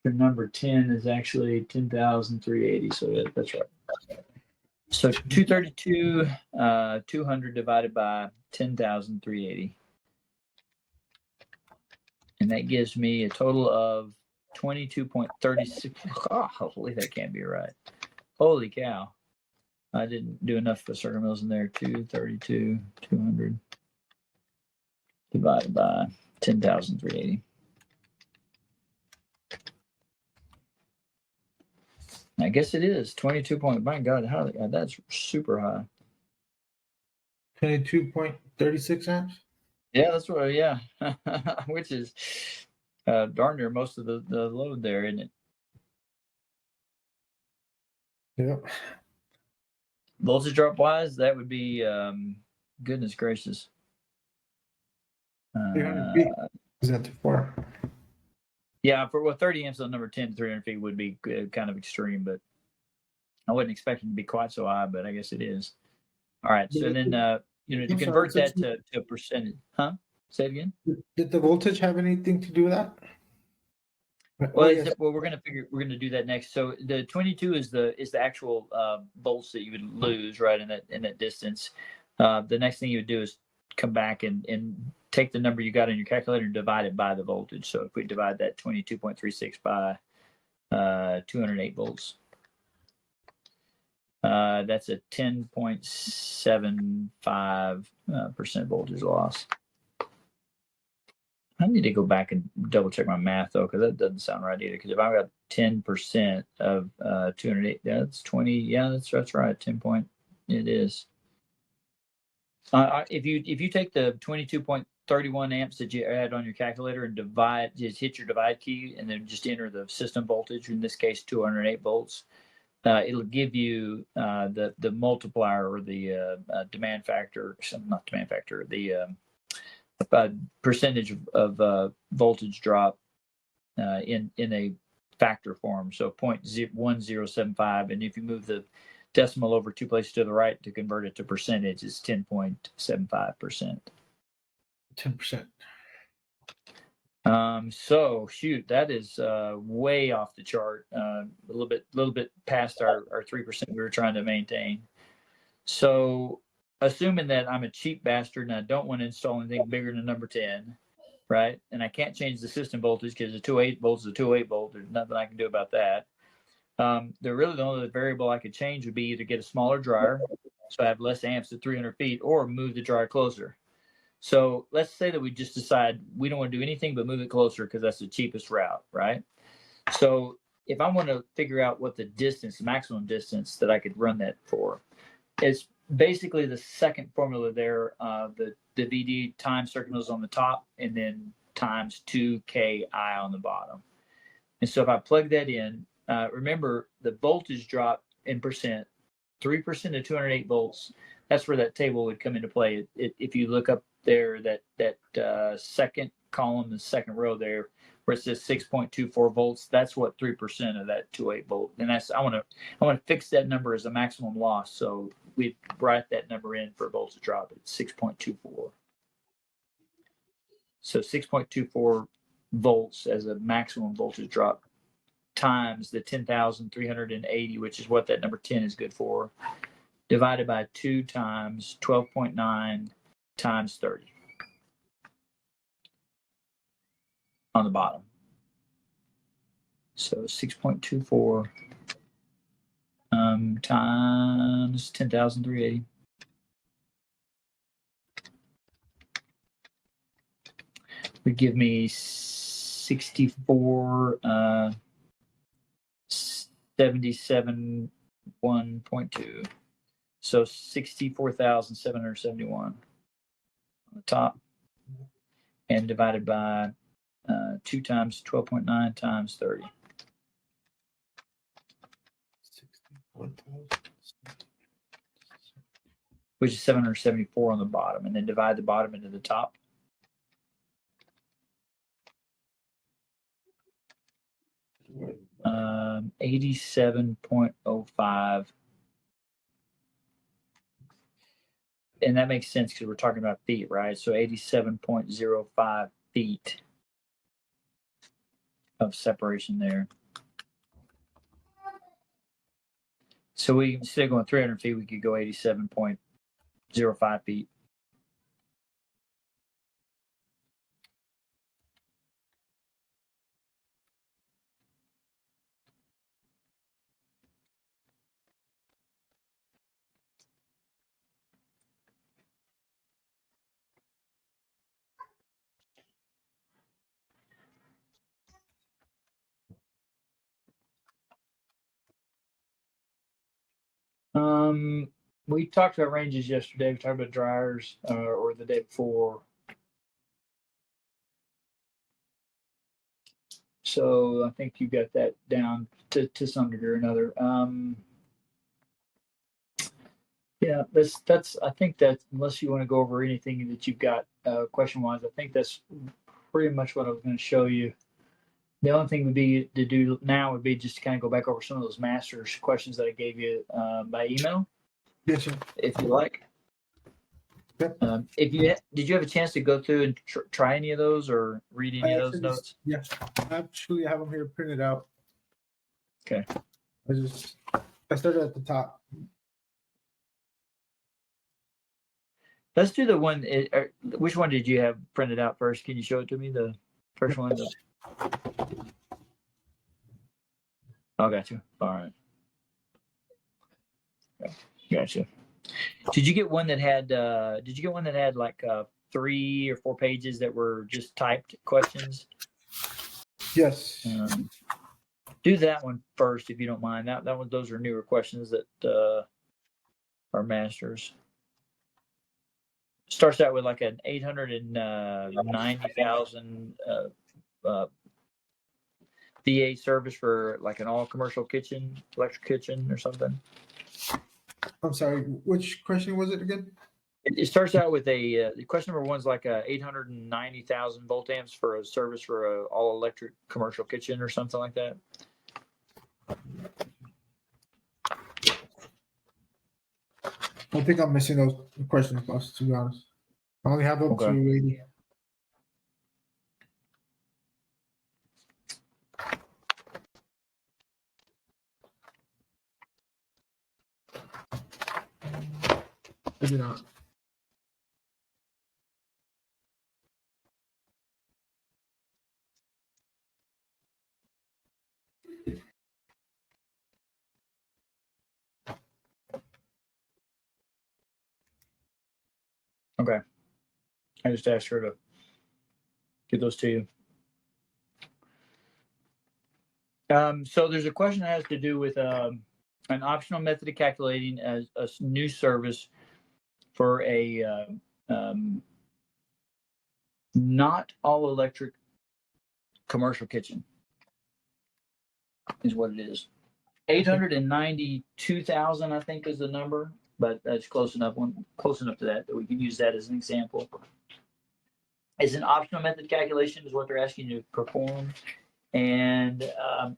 number 10 is actually 10,380. So that's right. So 232, 200 divided by 10,380. And that gives me a total of 22.36. Oh, hopefully that can't be right. Holy cow. I didn't do enough for circular mills in there. 232, 200 divided by 10,380. I guess it is 22 point. My God, that's super high. 22.36 amps. Yeah, that's what. Yeah, which is darn near most of the load there, isn't it? Yep. Voltage drop wise, that would be goodness gracious. 300 feet. Is that too far? Yeah, for 30 amps on number 10 to 300 feet would be kind of extreme, but I wasn't expecting it to be quite so high, but I guess it is. All right, so then to convert that to a percentage, huh? Say it again. Did the voltage have anything to do with that? Well, yes. we're gonna do that next. So the 22 is the actual volts that you would lose right in that distance. The next thing you would do is come back and take the number you got in your calculator and divide it by the voltage. So if we divide that 22.36 by 208 volts, that's a 10.75% voltage loss. I need to go back and double check my math though, because that doesn't sound right either. Because if I've got 10% of 208, that's 20. Yeah, that's right. 10 point. It is. If you take the 22.31 amps that you add on your calculator and just hit your divide key and then just enter the system voltage, in this case 208 volts, it'll give you the multiplier or the demand factor, not demand factor, the percentage of voltage drop in a factor form, so 0.1075, and if you move the decimal over 2 places to the right to convert it to percentage, it's 10.75%. 10%. So shoot, that is way off the chart. A little bit past our 3% we were trying to maintain. So assuming that I'm a cheap bastard and I don't want to install anything bigger than number 10, right? And I can't change the system voltage because the 208 volts is a 208 volt. There's nothing I can do about that. The only variable I could change would be either get a smaller dryer, so I have less amps at 300 feet, or move the dryer closer. So let's say that we just decide we don't want to do anything but move it closer because that's the cheapest route, right? So if I want to figure out what the maximum distance that I could run that for, it's basically the second formula there. The VD times circuit noise on the top, and then times 2Ki on the bottom. And so if I plug that in, remember the voltage drop in percent, 3% to 208 volts. That's where that table would come into play. If you look up there, that second column, the second row there, where it says 6.24 volts, that's what 3% of that 208 volt. And that's I want to fix that number as a maximum loss. So we write that number in for voltage drop at 6.24. So 6.24 volts as a maximum voltage drop times the 10,380, which is what that number 10 is good for, divided by 2 times 12.9 times 30 on the bottom. So 6.24 times 10,380. Would give me 64 77.1.2. So 64,771 on the top, and divided by 2 times 12.9 times 30. 61,000. Which is 774 on the bottom, and then divide the bottom into the top. Um, 87.05. And that makes sense because we're talking about feet, right? So 87.05 feet of separation there. So we, instead of going 300 feet, we could go 87.05 feet. We talked about ranges yesterday. We talked about dryers or the day before. So I think you got that down to some degree or another. Yeah, that's. I think that unless you want to go over anything that you've got question wise, I think that's pretty much what I was going to show you. The only thing would be to do now would be just to kind of go back over some of those masters questions that I gave you by email. Yes, sir. If you like. Yep. Did you have a chance to go through and try any of those or read any of those notes? Yeah, actually, I have them here printed out. Okay. I started at the top. Let's do the one. Which one did you have printed out first? Can you show it to me? The first one. Oh, got you. All right. Gotcha. Did you get one that had? Did you get one that had like 3 or 4 pages that were just typed questions? Yes. Do that one first, if you don't mind. That one. Those are newer questions that are masters. Starts out with like an 890,000 VA service for like an all commercial kitchen, electric kitchen or something. I'm sorry. Which question was it again? It starts out with the question number 1 is like 890,000 volt amps for a service for a all electric commercial kitchen or something like that. I think I'm missing those questions, boss, to be honest. I only have up to 80. Maybe not. Okay. I just asked her to get those to you. So there's a question that has to do with an optional method of calculating a new service for a not all electric commercial kitchen is what it is. 892,000, I think, is the number, but that's close enough to that we can use that as an example. It's an optional method calculation is what they're asking you to perform. And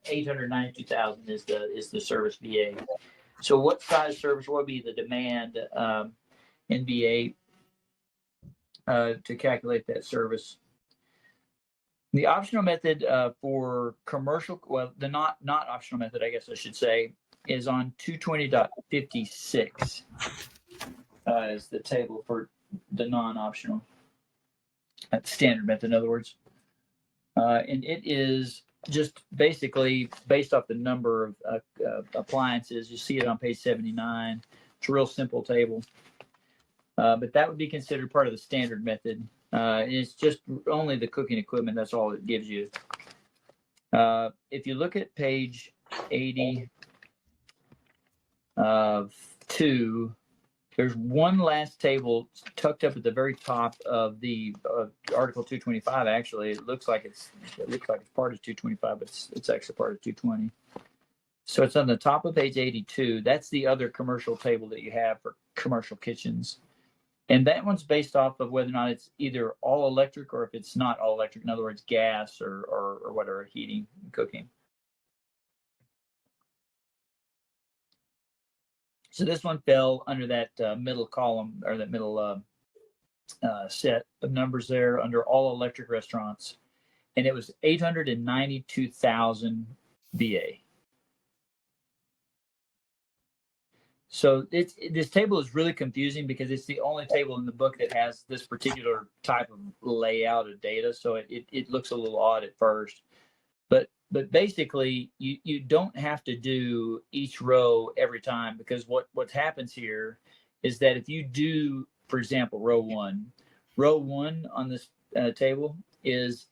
892,000 is the service VA. So what size service would be the demand in VA to calculate that service? The optional method for commercial, well, the not optional method, I guess I should say, is on 220.56 is the table for the non-optional. Standard method, in other words. And it is just basically based off the number of appliances. You see it on page 79. It's a real simple table. But that would be considered part of the standard method. It's just only the cooking equipment. That's all it gives you. If you look at page 80 of 2, there's one last table tucked up at the very top of the Article 225. Actually, it looks like it's part of 225, but it's actually part of 220. So it's on the top of page 82. That's the other commercial table that you have for commercial kitchens. And that one's based off of whether or not it's either all electric or if it's not all electric, in other words, gas or whatever, heating and cooking. So this one fell under that middle column or that middle set of numbers there under all electric restaurants. And it was 892,000 VA. So this table is really confusing because it's the only table in the book that has this particular type of layout of data. So it looks a little odd at first, but basically you don't have to do each row every time, because what happens here is that if you do, for example, row one on this table is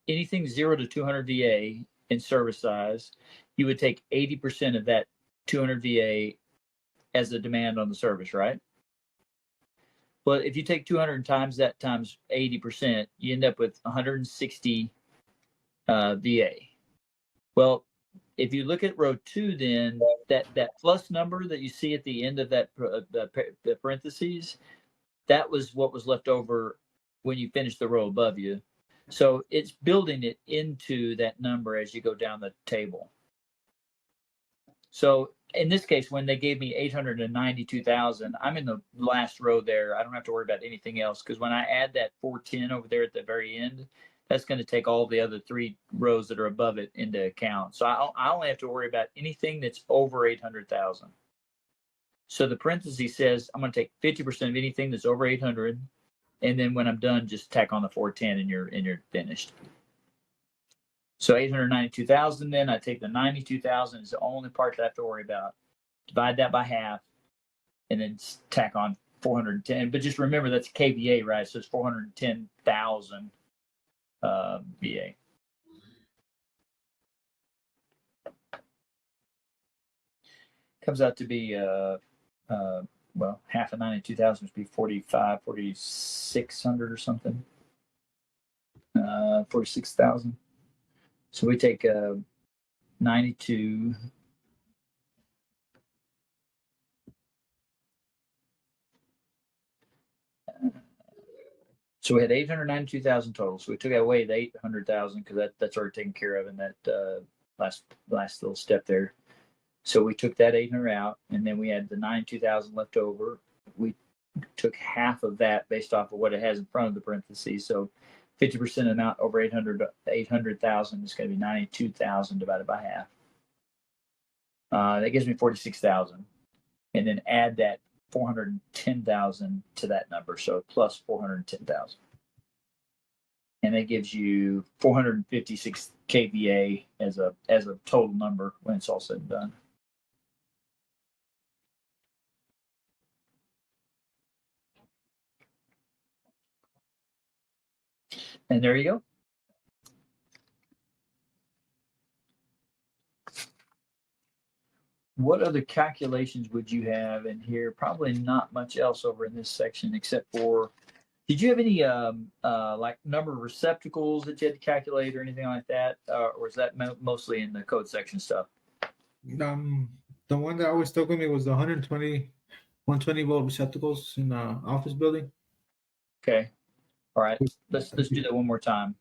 anything 0 to 200 VA in service size. You would take 80% of that 200 VA as a demand on the service, right? Well, if you take 200 times that times 80%, you end up with 160 VA. Well, if you look at row 2, then that plus number that you see at the end of that the parentheses, that was what was left over when you finish the row above you. So it's building it into that number as you go down the table. So in this case, when they gave me 892,000, I'm in the last row there. I don't have to worry about anything else because when I add that 410 over there at the very end, that's going to take all the other 3 rows that are above it into account. So I only have to worry about anything that's over 800,000. So the parenthesis says I'm going to take 50% of anything that's over 800, and then when I'm done, just tack on the 410, and you're finished. So 892,000. Then I take the 92,000 is the only part that I have to worry about. Divide that by half, and then tack on 410. But just remember that's kVA, right? So it's 410,000 VA. Comes out to be well, half of 92,000 would be 4,600 or something. 46,000. So we take 92. So we had 892,000 total. So we took away the 800,000 because that's already taken care of in that last little step there. So we took that 800 out, and then we had the 92,000 left over. We took half of that based off of what it has in front of the parentheses. So 50% amount over 800,000 is going to be 92,000 divided by half. That gives me 46,000, and then add that 410,000 to that number, so plus 410,000, and that gives you 456 kVA as a total number when it's all said and done. And there you go. What other calculations would you have in here? Probably not much else over in this section except for, did you have any like number of receptacles that you had to calculate or anything like that? Or is that mostly in the code section stuff? The one that always stuck with me was the 120 volt receptacles in the office building. Okay. All right. Let's do that one more time.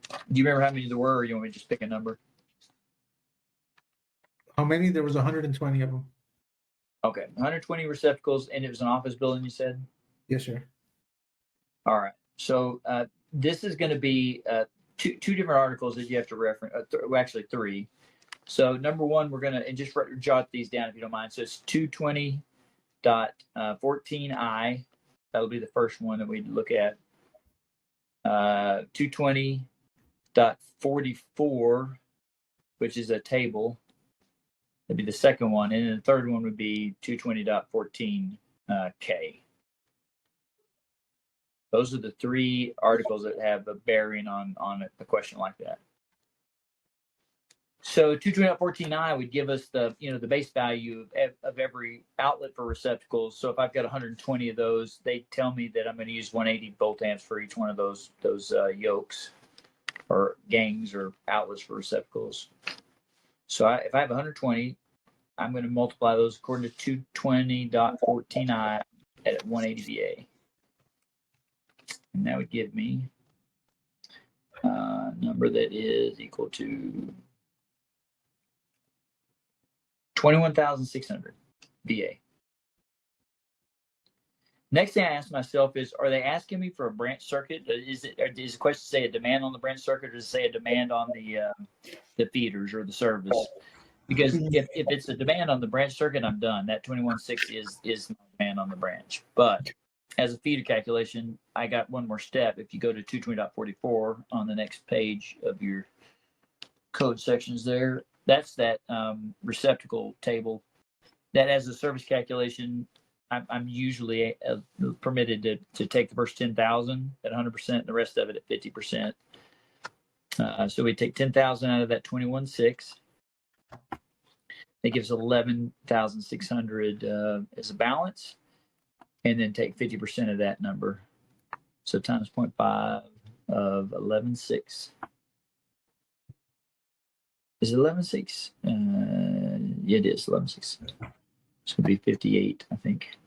Do you remember how many there were, or you want me to just pick a number? How many? There was 120 of them. Okay, 120 receptacles, and it was an office building, you said? Yes, sir. All right. So this is going to be two different articles that you have to reference. Well, actually 3. So number 1, we're going to, and just jot these down if you don't mind. So it's 220.14i. That'll be the first one that we look at. 220.44, which is a table. That'd be the second one. And then the third one would be 220.14K. Those are the 3 articles that have a bearing on a question like that. So 220.14i would give us the base value of every outlet for receptacles. So if I've got 120 of those, they tell me that I'm going to use 180 volt amps for each one of those yokes or gangs or outlets for receptacles. So if I have 120, I'm going to multiply those according to 220.14i at 180 VA. And that would give me a number that is equal to 21,600 VA. Next thing I ask myself is, are they asking me for a branch circuit? Is the question say a demand on the branch circuit, or does it say a demand on the feeders or the service? Because if it's a demand on the branch circuit, I'm done. That 21.6 is the demand on the branch. But as a feeder calculation, I got one more step. If you go to 220.44 on the next page of your code sections there, that's that receptacle table. That as a service calculation, I'm usually permitted to take the first 10,000 at 100% and the rest of it at 50%. So we take 10,000 out of that 21.6. That gives 11,600 as a balance, and then take 50% of that number. So times 0.5 of 11.6. Is it 11.6? Yeah, it is 11.6. It's going to be 58, I think.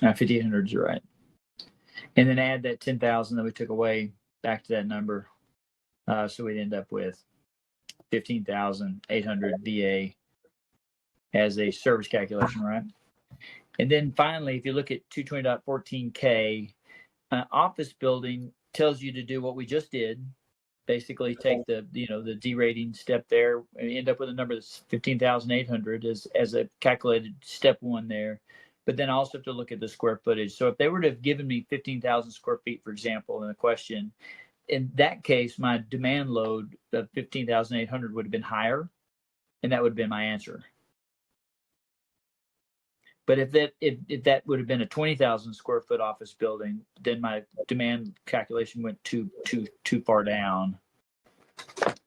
5,800 is right. And then add that 10,000 that we took away back to that number. So we'd end up with 15,800 VA as a service calculation, right? And then finally, if you look at 220.14K, office building tells you to do what we just did. Basically, take the derating step there, and end up with a number that's 15,800 as a calculated step one there. But then I also have to look at the square footage. So if they were to have given me 15,000 square feet, for example, in the question, in that case, my demand load of 15,800 would have been higher, and that would have been my answer. But if that would have been a 20,000 square foot office building, then my demand calculation went too far down,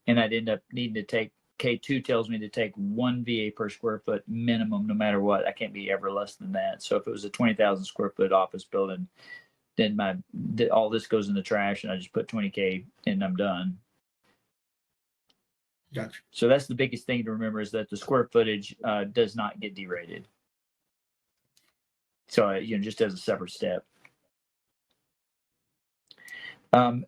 and I'd end up needing to take K2 tells me to take 1 VA per square foot minimum, no matter what. I can't be ever less than that. So if it was a 20,000 square foot office building, then all this goes in the trash, and I just put 20K and I'm done. Gotcha. So that's the biggest thing to remember, is that the square footage does not get derated. So, just as a separate step.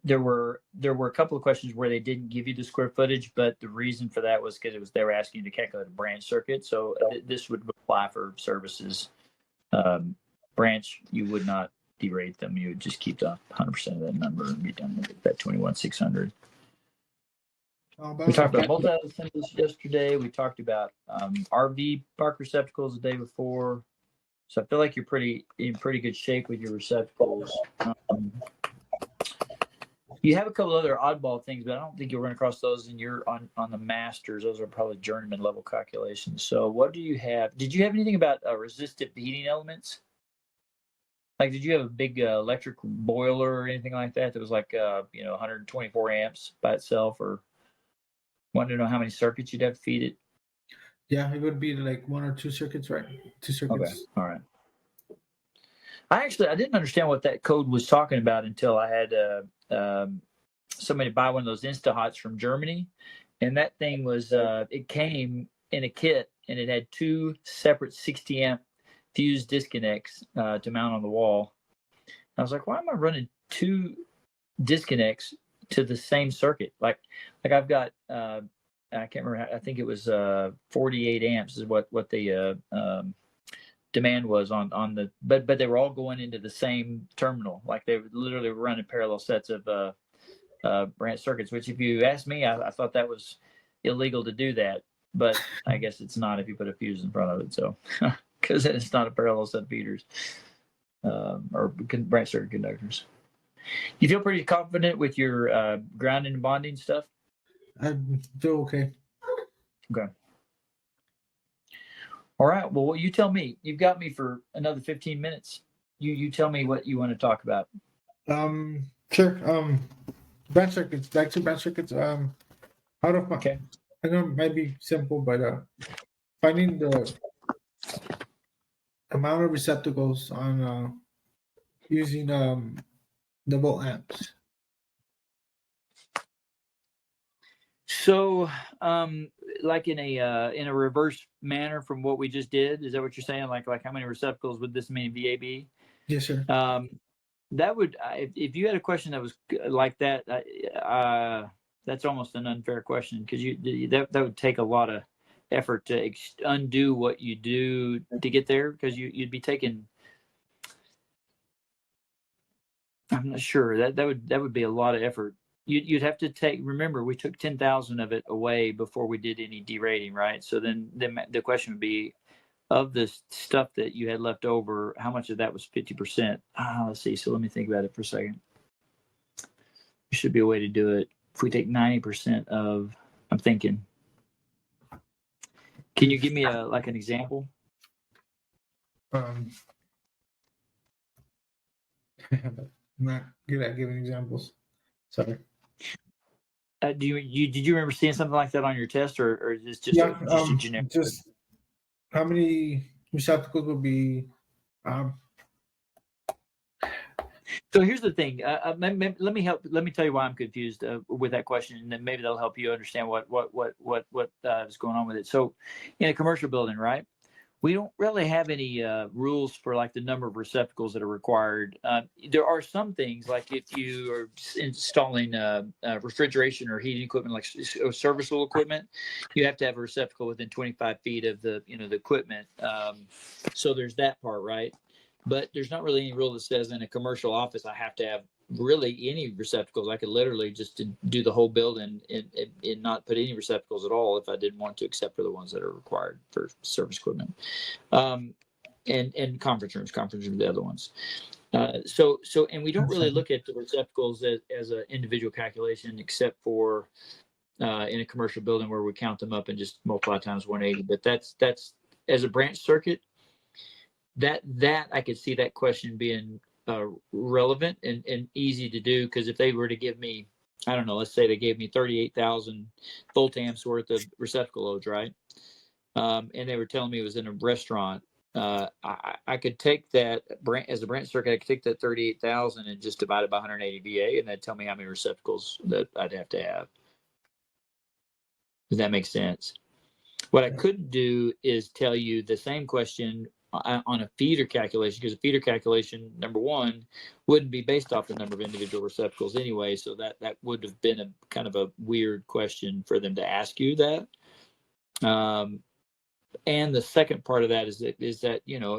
There were a couple of questions where they didn't give you the square footage, but the reason for that was because they were asking you to calculate a branch circuit. So this would apply for services. Branch, you would not derate them. You would just keep the 100% of that number and be done with that 21,600. We talked about multi-assemblies yesterday. We talked about RV park receptacles the day before. So I feel like you're in pretty good shape with your receptacles. You have a couple other oddball things, but I don't think you'll run across those in on the masters. Those are probably journeyman level calculations. So what do you have? Did you have anything about resistive heating elements? Like, did you have a big electric boiler or anything like that was like 124 amps by itself, or wanted to know how many circuits you'd have to feed it? Yeah, it would be like 1 or 2 circuits, right? 2 circuits. Okay, all right. I didn't understand what that code was talking about until I had somebody buy one of those InstaHots from Germany, and that thing was it came in a kit, and it had 2 separate 60 amp fuse disconnects to mount on the wall. I was like, why am I running 2 disconnects to the same circuit? Like I've got I can't remember. I think it was 48 amps is what the demand was on the, but they were all going into the same terminal. Like they were literally running parallel sets of branch circuits. Which, if you ask me, I thought that was illegal to do that. But I guess it's not if you put a fuse in front of it. So because it's not a parallel set of feeders or branch circuit conductors. You feel pretty confident with your grounding and bonding stuff? I feel okay. Okay. All right. Well, you tell me. You've got me for another 15 minutes. You tell me what you want to talk about. Sure. Branch circuits. Back to branch circuits. Out of my, okay. I know it might be simple, but finding the amount of receptacles on using the volt amps. So, like in a reverse manner from what we just did, is that what you're saying? Like how many receptacles would this mean VAB? Yes, sir. That would, if you had a question that was like that, that's almost an unfair question, because that would take a lot of effort to undo what you do to get there, because you'd be taking. I'm not sure that would be a lot of effort. You'd have to take. Remember, we took 10,000 of it away before we did any derating, right? So then the question would be, of the stuff that you had left over, how much of that was 50%? Let's see. So let me think about it for a second. There should be a way to do it. If we take 90% of, I'm thinking. Can you give me an example? I'm not good at giving examples. Sorry. Did you remember seeing something like that on your test, or is this just a generic? Just how many receptacles would be? So here's the thing. Let me tell you why I'm confused with that question, and then maybe that'll help you understand what is going on with it. So, in a commercial building, right? We don't really have any rules for like the number of receptacles that are required. There are some things like if you are installing refrigeration or heating equipment, like serviceable equipment, you have to have a receptacle within 25 feet of the the equipment. So there's that part, right? But there's not really any rule that says in a commercial office I have to have really any receptacles. I could literally just do the whole building and not put any receptacles at all if I didn't want to, except for the ones that are required for service equipment. And conference rooms are the other ones. And we don't really look at the receptacles as an individual calculation, except for in a commercial building where we count them up and just multiply times 180. But that's as a branch circuit, that I could see that question being relevant and easy to do, because if they were to give me, I don't know, let's say they gave me 38,000 volt amps worth of receptacle loads, right? And they were telling me it was in a restaurant. I could take that as a branch circuit. I could take that 38,000 and just divide it by 180 VA, and that'd tell me how many receptacles that I'd have to have. Does that make sense? What I couldn't do is tell you the same question on a feeder calculation, because a feeder calculation, number one, wouldn't be based off the number of individual receptacles anyway. So that would have been a kind of a weird question for them to ask you that. And the second part of that is that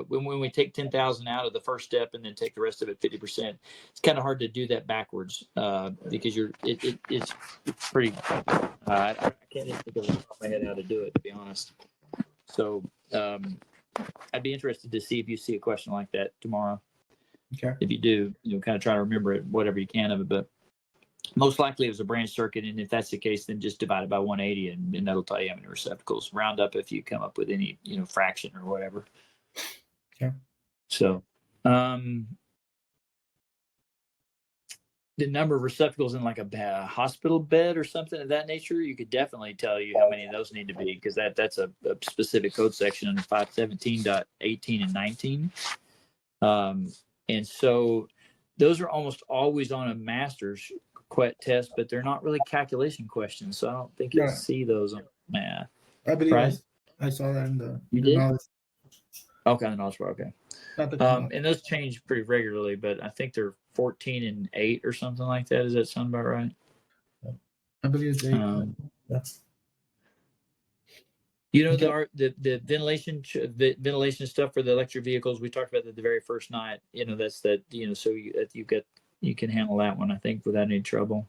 when we take 10,000 out of the first step and then take the rest of it 50%, it's kind of hard to do that backwards because it's pretty. I can't even think of the top of my head how to do it, to be honest. So I'd be interested to see if you see a question like that tomorrow. Okay. If you do, kind of try to remember it, whatever you can of it, but. Most likely it was a branch circuit, and if that's the case, then just divide it by 180, and that'll tell you how many receptacles. Round up if you come up with any, fraction or whatever. Okay. So, the number of receptacles in like a hospital bed or something of that nature, you could definitely tell you how many of those need to be, because that's a specific code section under 517.18 and 19. And so those are almost always on a master's QUET test, but they're not really calculation questions, so I don't think you'll see those on math. I believe right? I saw that in the did? knowledge. Okay, the knowledge bar, okay. Not the And those change pretty regularly, but I think they're 14 and 8 or something like that. Does that sound about right? I believe it's 8. That's the ventilation stuff for the electric vehicles, we talked about that the very first night. That's that. So you can handle that one, I think, without any trouble.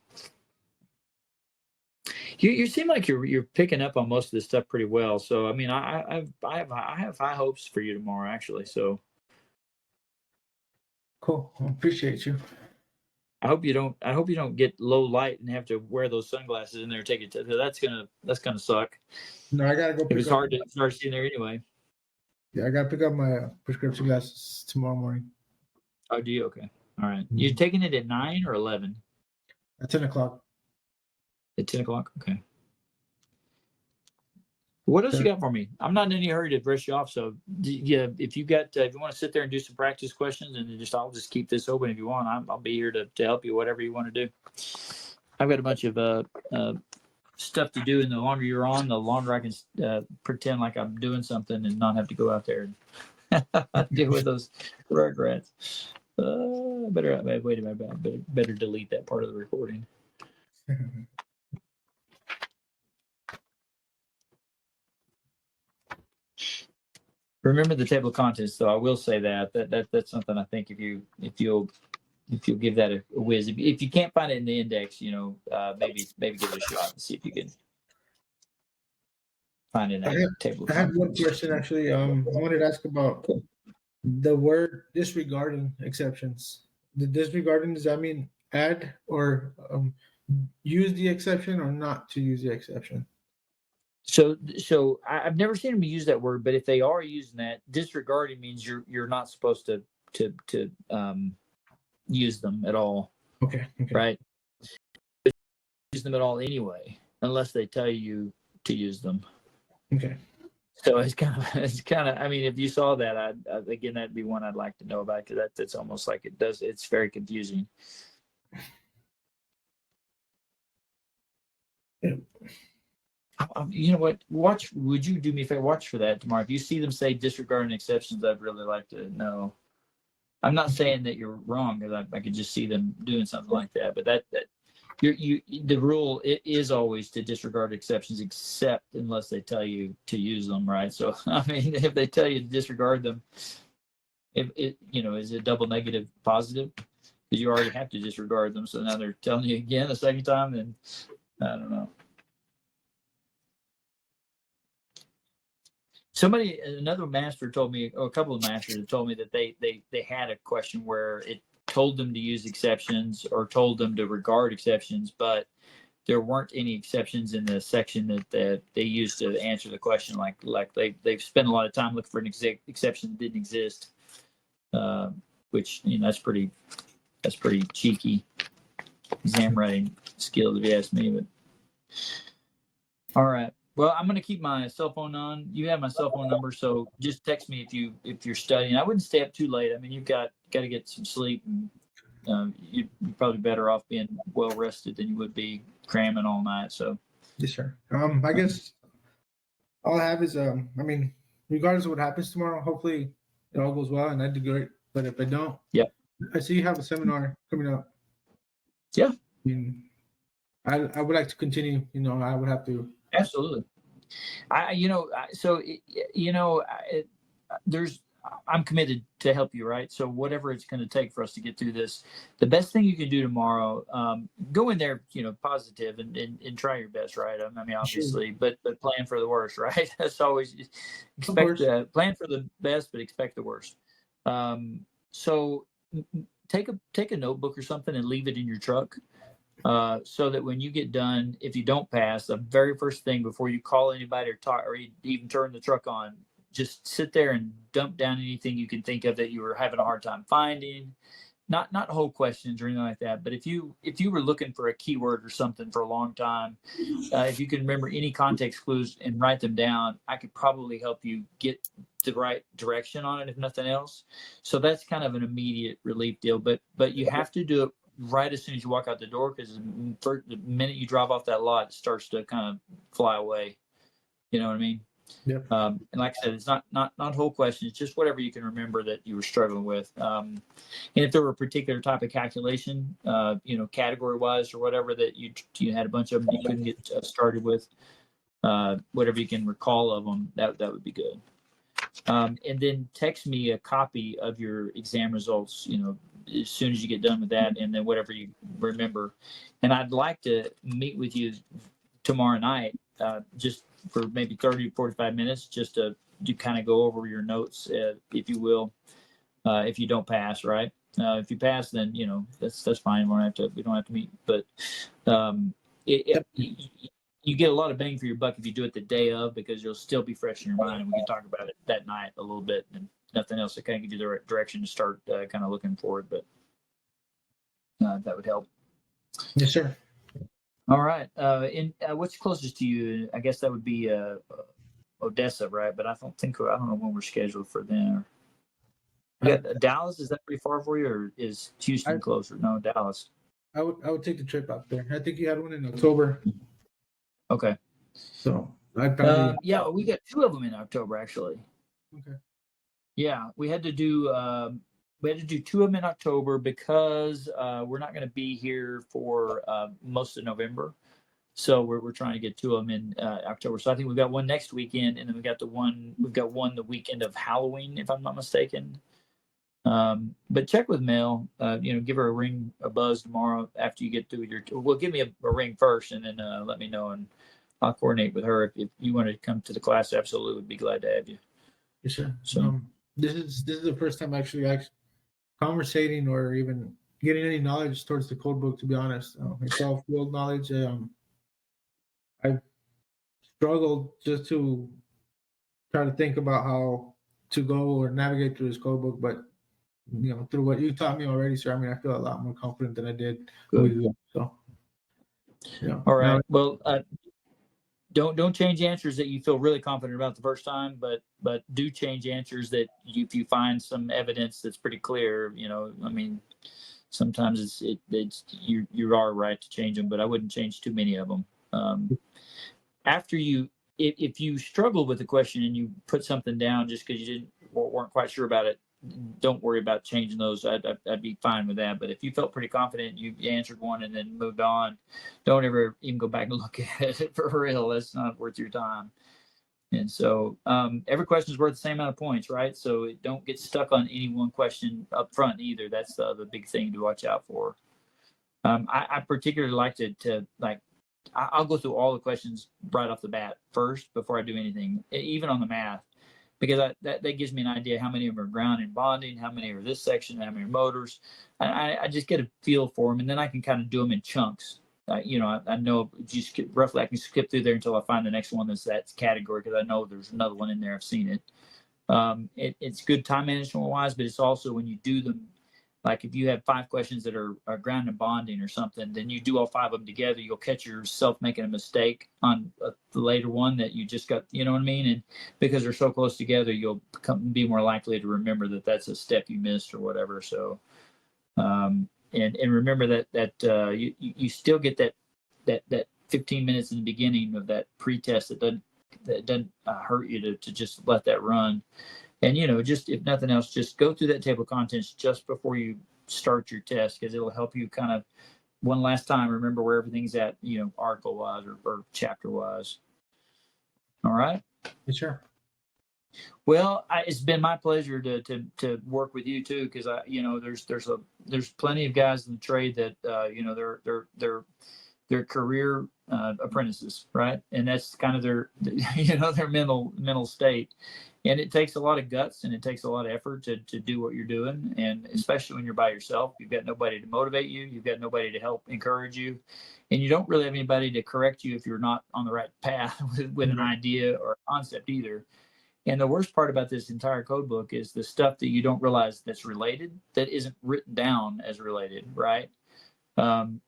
You seem like you're picking up on most of this stuff pretty well. So I mean, I have high hopes for you tomorrow, actually. So cool. I appreciate you. I hope you don't get low light and have to wear those sunglasses in there and take it. That's gonna suck. No, I gotta go. If it's hard to start seeing there anyway. Yeah, I gotta pick up my prescription glasses tomorrow morning. Oh, do you? Okay. All right. You're taking it at 9 or 11? At 10 o'clock. At 10 o'clock? Okay. What else you got for me? I'm not in any hurry to brush you off. So yeah, if you want to sit there and do some practice questions, and I'll just keep this open if you want. I'll be here to help you, whatever you want to do. I've got a bunch of stuff to do, and the longer you're on, the longer I can pretend like I'm doing something and not have to go out there and deal with those regrets. Better wait a minute. Better delete that part of the recording. Remember the table of contents, though. I will say that's something I think if you'll give that a whiz. If you can't find it in the index, maybe give it a shot and see if you can find it in that table of contents. I have one contents. question actually. I wanted to ask about the word disregarding exceptions. The disregarding, does that mean add or use the exception or not to use the exception? So I've never seen them use that word, but if they are using that, disregarding means you're not supposed to use them at all. Okay. Right? Use them at all anyway, unless they tell you to use them. Okay. So it's kind of. I mean, if you saw that, again, that'd be one I'd like to know about, because that's almost like it does. It's very confusing. Yeah. You know what? Watch. Would you do me a favor? Watch for that tomorrow. If you see them say disregarding exceptions, I'd really like to know. I'm not saying that you're wrong, because I could just see them doing something like that. But that the rule is always to disregard exceptions, except unless they tell you to use them, right? So I mean, if they tell you to disregard them, if it is it double negative positive? Because you already have to disregard them. So now they're telling you again a second time, then I don't know. Another master told me, or a couple of masters have told me that they had a question where it told them to use exceptions or told them to regard exceptions, but there weren't any exceptions in the section that they used to answer the question. Like they've spent a lot of time looking for an exception that didn't exist, which that's pretty cheeky exam writing skill, if you ask me. But all right. Well, I'm gonna keep my cell phone on. You have my cell phone number, so just text me if you're studying. I wouldn't stay up too late. I mean, you've got to get some sleep. And, you're probably better off being well rested than you would be cramming all night. So Yes, sir. I guess all I have is I mean, regardless of what happens tomorrow, hopefully it all goes well and I do great. But if I don't, yeah, I see you have a seminar coming up. Yeah. I mean, I would like to continue. I would have to. Absolutely. I'm committed to help you, right? So whatever it's going to take for us to get through this, the best thing you can do tomorrow, go in there, positive and try your best, right? I mean, obviously, Sure. but plan for the worst, right? That's always plan for the best, but expect the worst. So take a notebook or something and leave it in your truck. So that when you get done, if you don't pass, the very first thing before you call anybody or talk or even turn the truck on, just sit there and dump down anything you can think of that you were having a hard time finding. Not whole questions or anything like that, but if you were looking for a keyword or something for a long time, if you can remember any context clues and write them down, I could probably help you get the right direction on it, if nothing else. So that's kind of an immediate relief deal. But you have to do it right as soon as you walk out the door, because the minute you drive off that lot, it starts to kind of fly away. You know what I mean? Yep. And like I said, it's not whole questions, just whatever you can remember that you were struggling with. And if there were a particular type of calculation, category wise or whatever that you had a bunch of them you couldn't get started with, whatever you can recall of them, that would be good. And then text me a copy of your exam results, as soon as you get done with that, and then whatever you remember. And I'd like to meet with you tomorrow night, just for maybe 30 to 45 minutes, just to kind of go over your notes, if you will, if you don't pass, right? If you pass, then that's fine. We don't have to meet. But you get a lot of bang for your buck if you do it the day of, because you'll still be fresh in your mind, and we can talk about it that night a little bit, and nothing else to kind of give you the right direction to start kind of looking forward. But that would help. Yes, sir. All right. What's closest to you? I guess that would be Odessa, right? But I don't know when we're scheduled for then. Dallas, is that pretty far for you, or is Houston closer? No, Dallas. I would take the trip out there. I think you had one in October. Okay. So I'd probably we got 2 of them in October, actually. Okay. Yeah, we had to do 2 of them in October because we're not going to be here for most of November. So we're trying to get 2 of them in October. So I think we've got one next weekend, and then we've got one the weekend of Halloween, if I'm not mistaken. But check with Mel. Give her a buzz tomorrow after you get through well, give me a ring first, and then let me know, and I'll coordinate with her. If you want to come to the class, absolutely would be glad to have you. Yes, sir. So this is the first time actually conversating or even getting any knowledge towards the code book. To be honest, it's all field knowledge. I've struggled just to try to think about how to go or navigate through this code book, but through what you taught me already, sir, I mean, I feel a lot more confident than I did a week ago. So, yeah. All right. Well, don't change answers that you feel really confident about the first time, but do change answers that if you find some evidence that's pretty clear. I mean, sometimes you are right to change them, but I wouldn't change too many of them. after you, if you struggle with the question and you put something down just because you weren't quite sure about it, don't worry about changing those. I'd be fine with that. But if you felt pretty confident, you answered one and then moved on, don't ever even go back and look at it for real. That's not worth your time. And so every question is worth the same amount of points, right? So don't get stuck on any one question up front either. That's the big thing to watch out for. I particularly like to like, I'll go through all the questions right off the bat first before I do anything, even on the math, because that gives me an idea how many of them are ground and bonding, how many are this section, how many are motors. I just get a feel for them, and then I can kind of do them in chunks. I know just roughly I can skip through there until I find the next one that's that category, because I know there's another one in there. I've seen it. It's good time management wise, but it's also when you do them, like if you have 5 questions that are ground and bonding or something, then you do all 5 of them together, you'll catch yourself making a mistake on the later one that you just got, you know what I mean? And because they're so close together, you'll be more likely to remember that that's a step you missed or whatever. So, and remember that you still get that 15 minutes in the beginning of that pre-test that doesn't hurt you to just let that run. And, just if nothing else, just go through that table of contents just before you start your test, because it'll help you kind of one last time remember where everything's at, article wise or chapter wise. All right. Yes, sir. Well, it's been my pleasure to work with you too, because there's plenty of guys in the trade that they're career apprentices, right? And that's kind of their their mental state. And it takes a lot of guts and it takes a lot of effort to do what you're doing. And especially when you're by yourself, you've got nobody to motivate you. You've got nobody to help encourage you. And you don't really have anybody to correct you if you're not on the right path with an idea or a concept either. And the worst part about this entire code book is the stuff that you don't realize that's related, that isn't written down as related, right?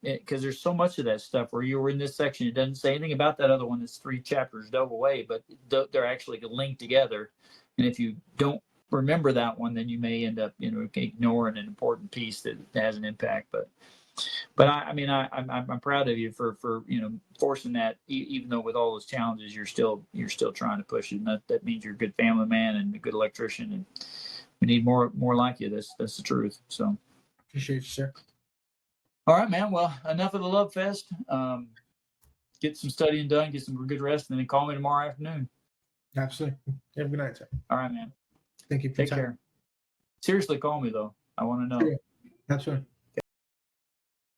Because there's so much of that stuff where you were in this section, it doesn't say anything about that other one that's 3 chapters dove away, but they're actually linked together. And if you don't remember that one, then you may end up ignoring an important piece that has an impact. But I'm proud of you for forcing that, even though with all those challenges you're still trying to push it. And that means you're a good family man and a good electrician, and we need more like you. That's the truth. So Appreciate you, sir. all right, man. Well, enough of the love fest. Get some studying done, get some good rest, and then call me tomorrow afternoon. Absolutely. Have a good night, sir. All right, man. Thank you for Take care. Seriously, call me though. I want to know. Absolutely.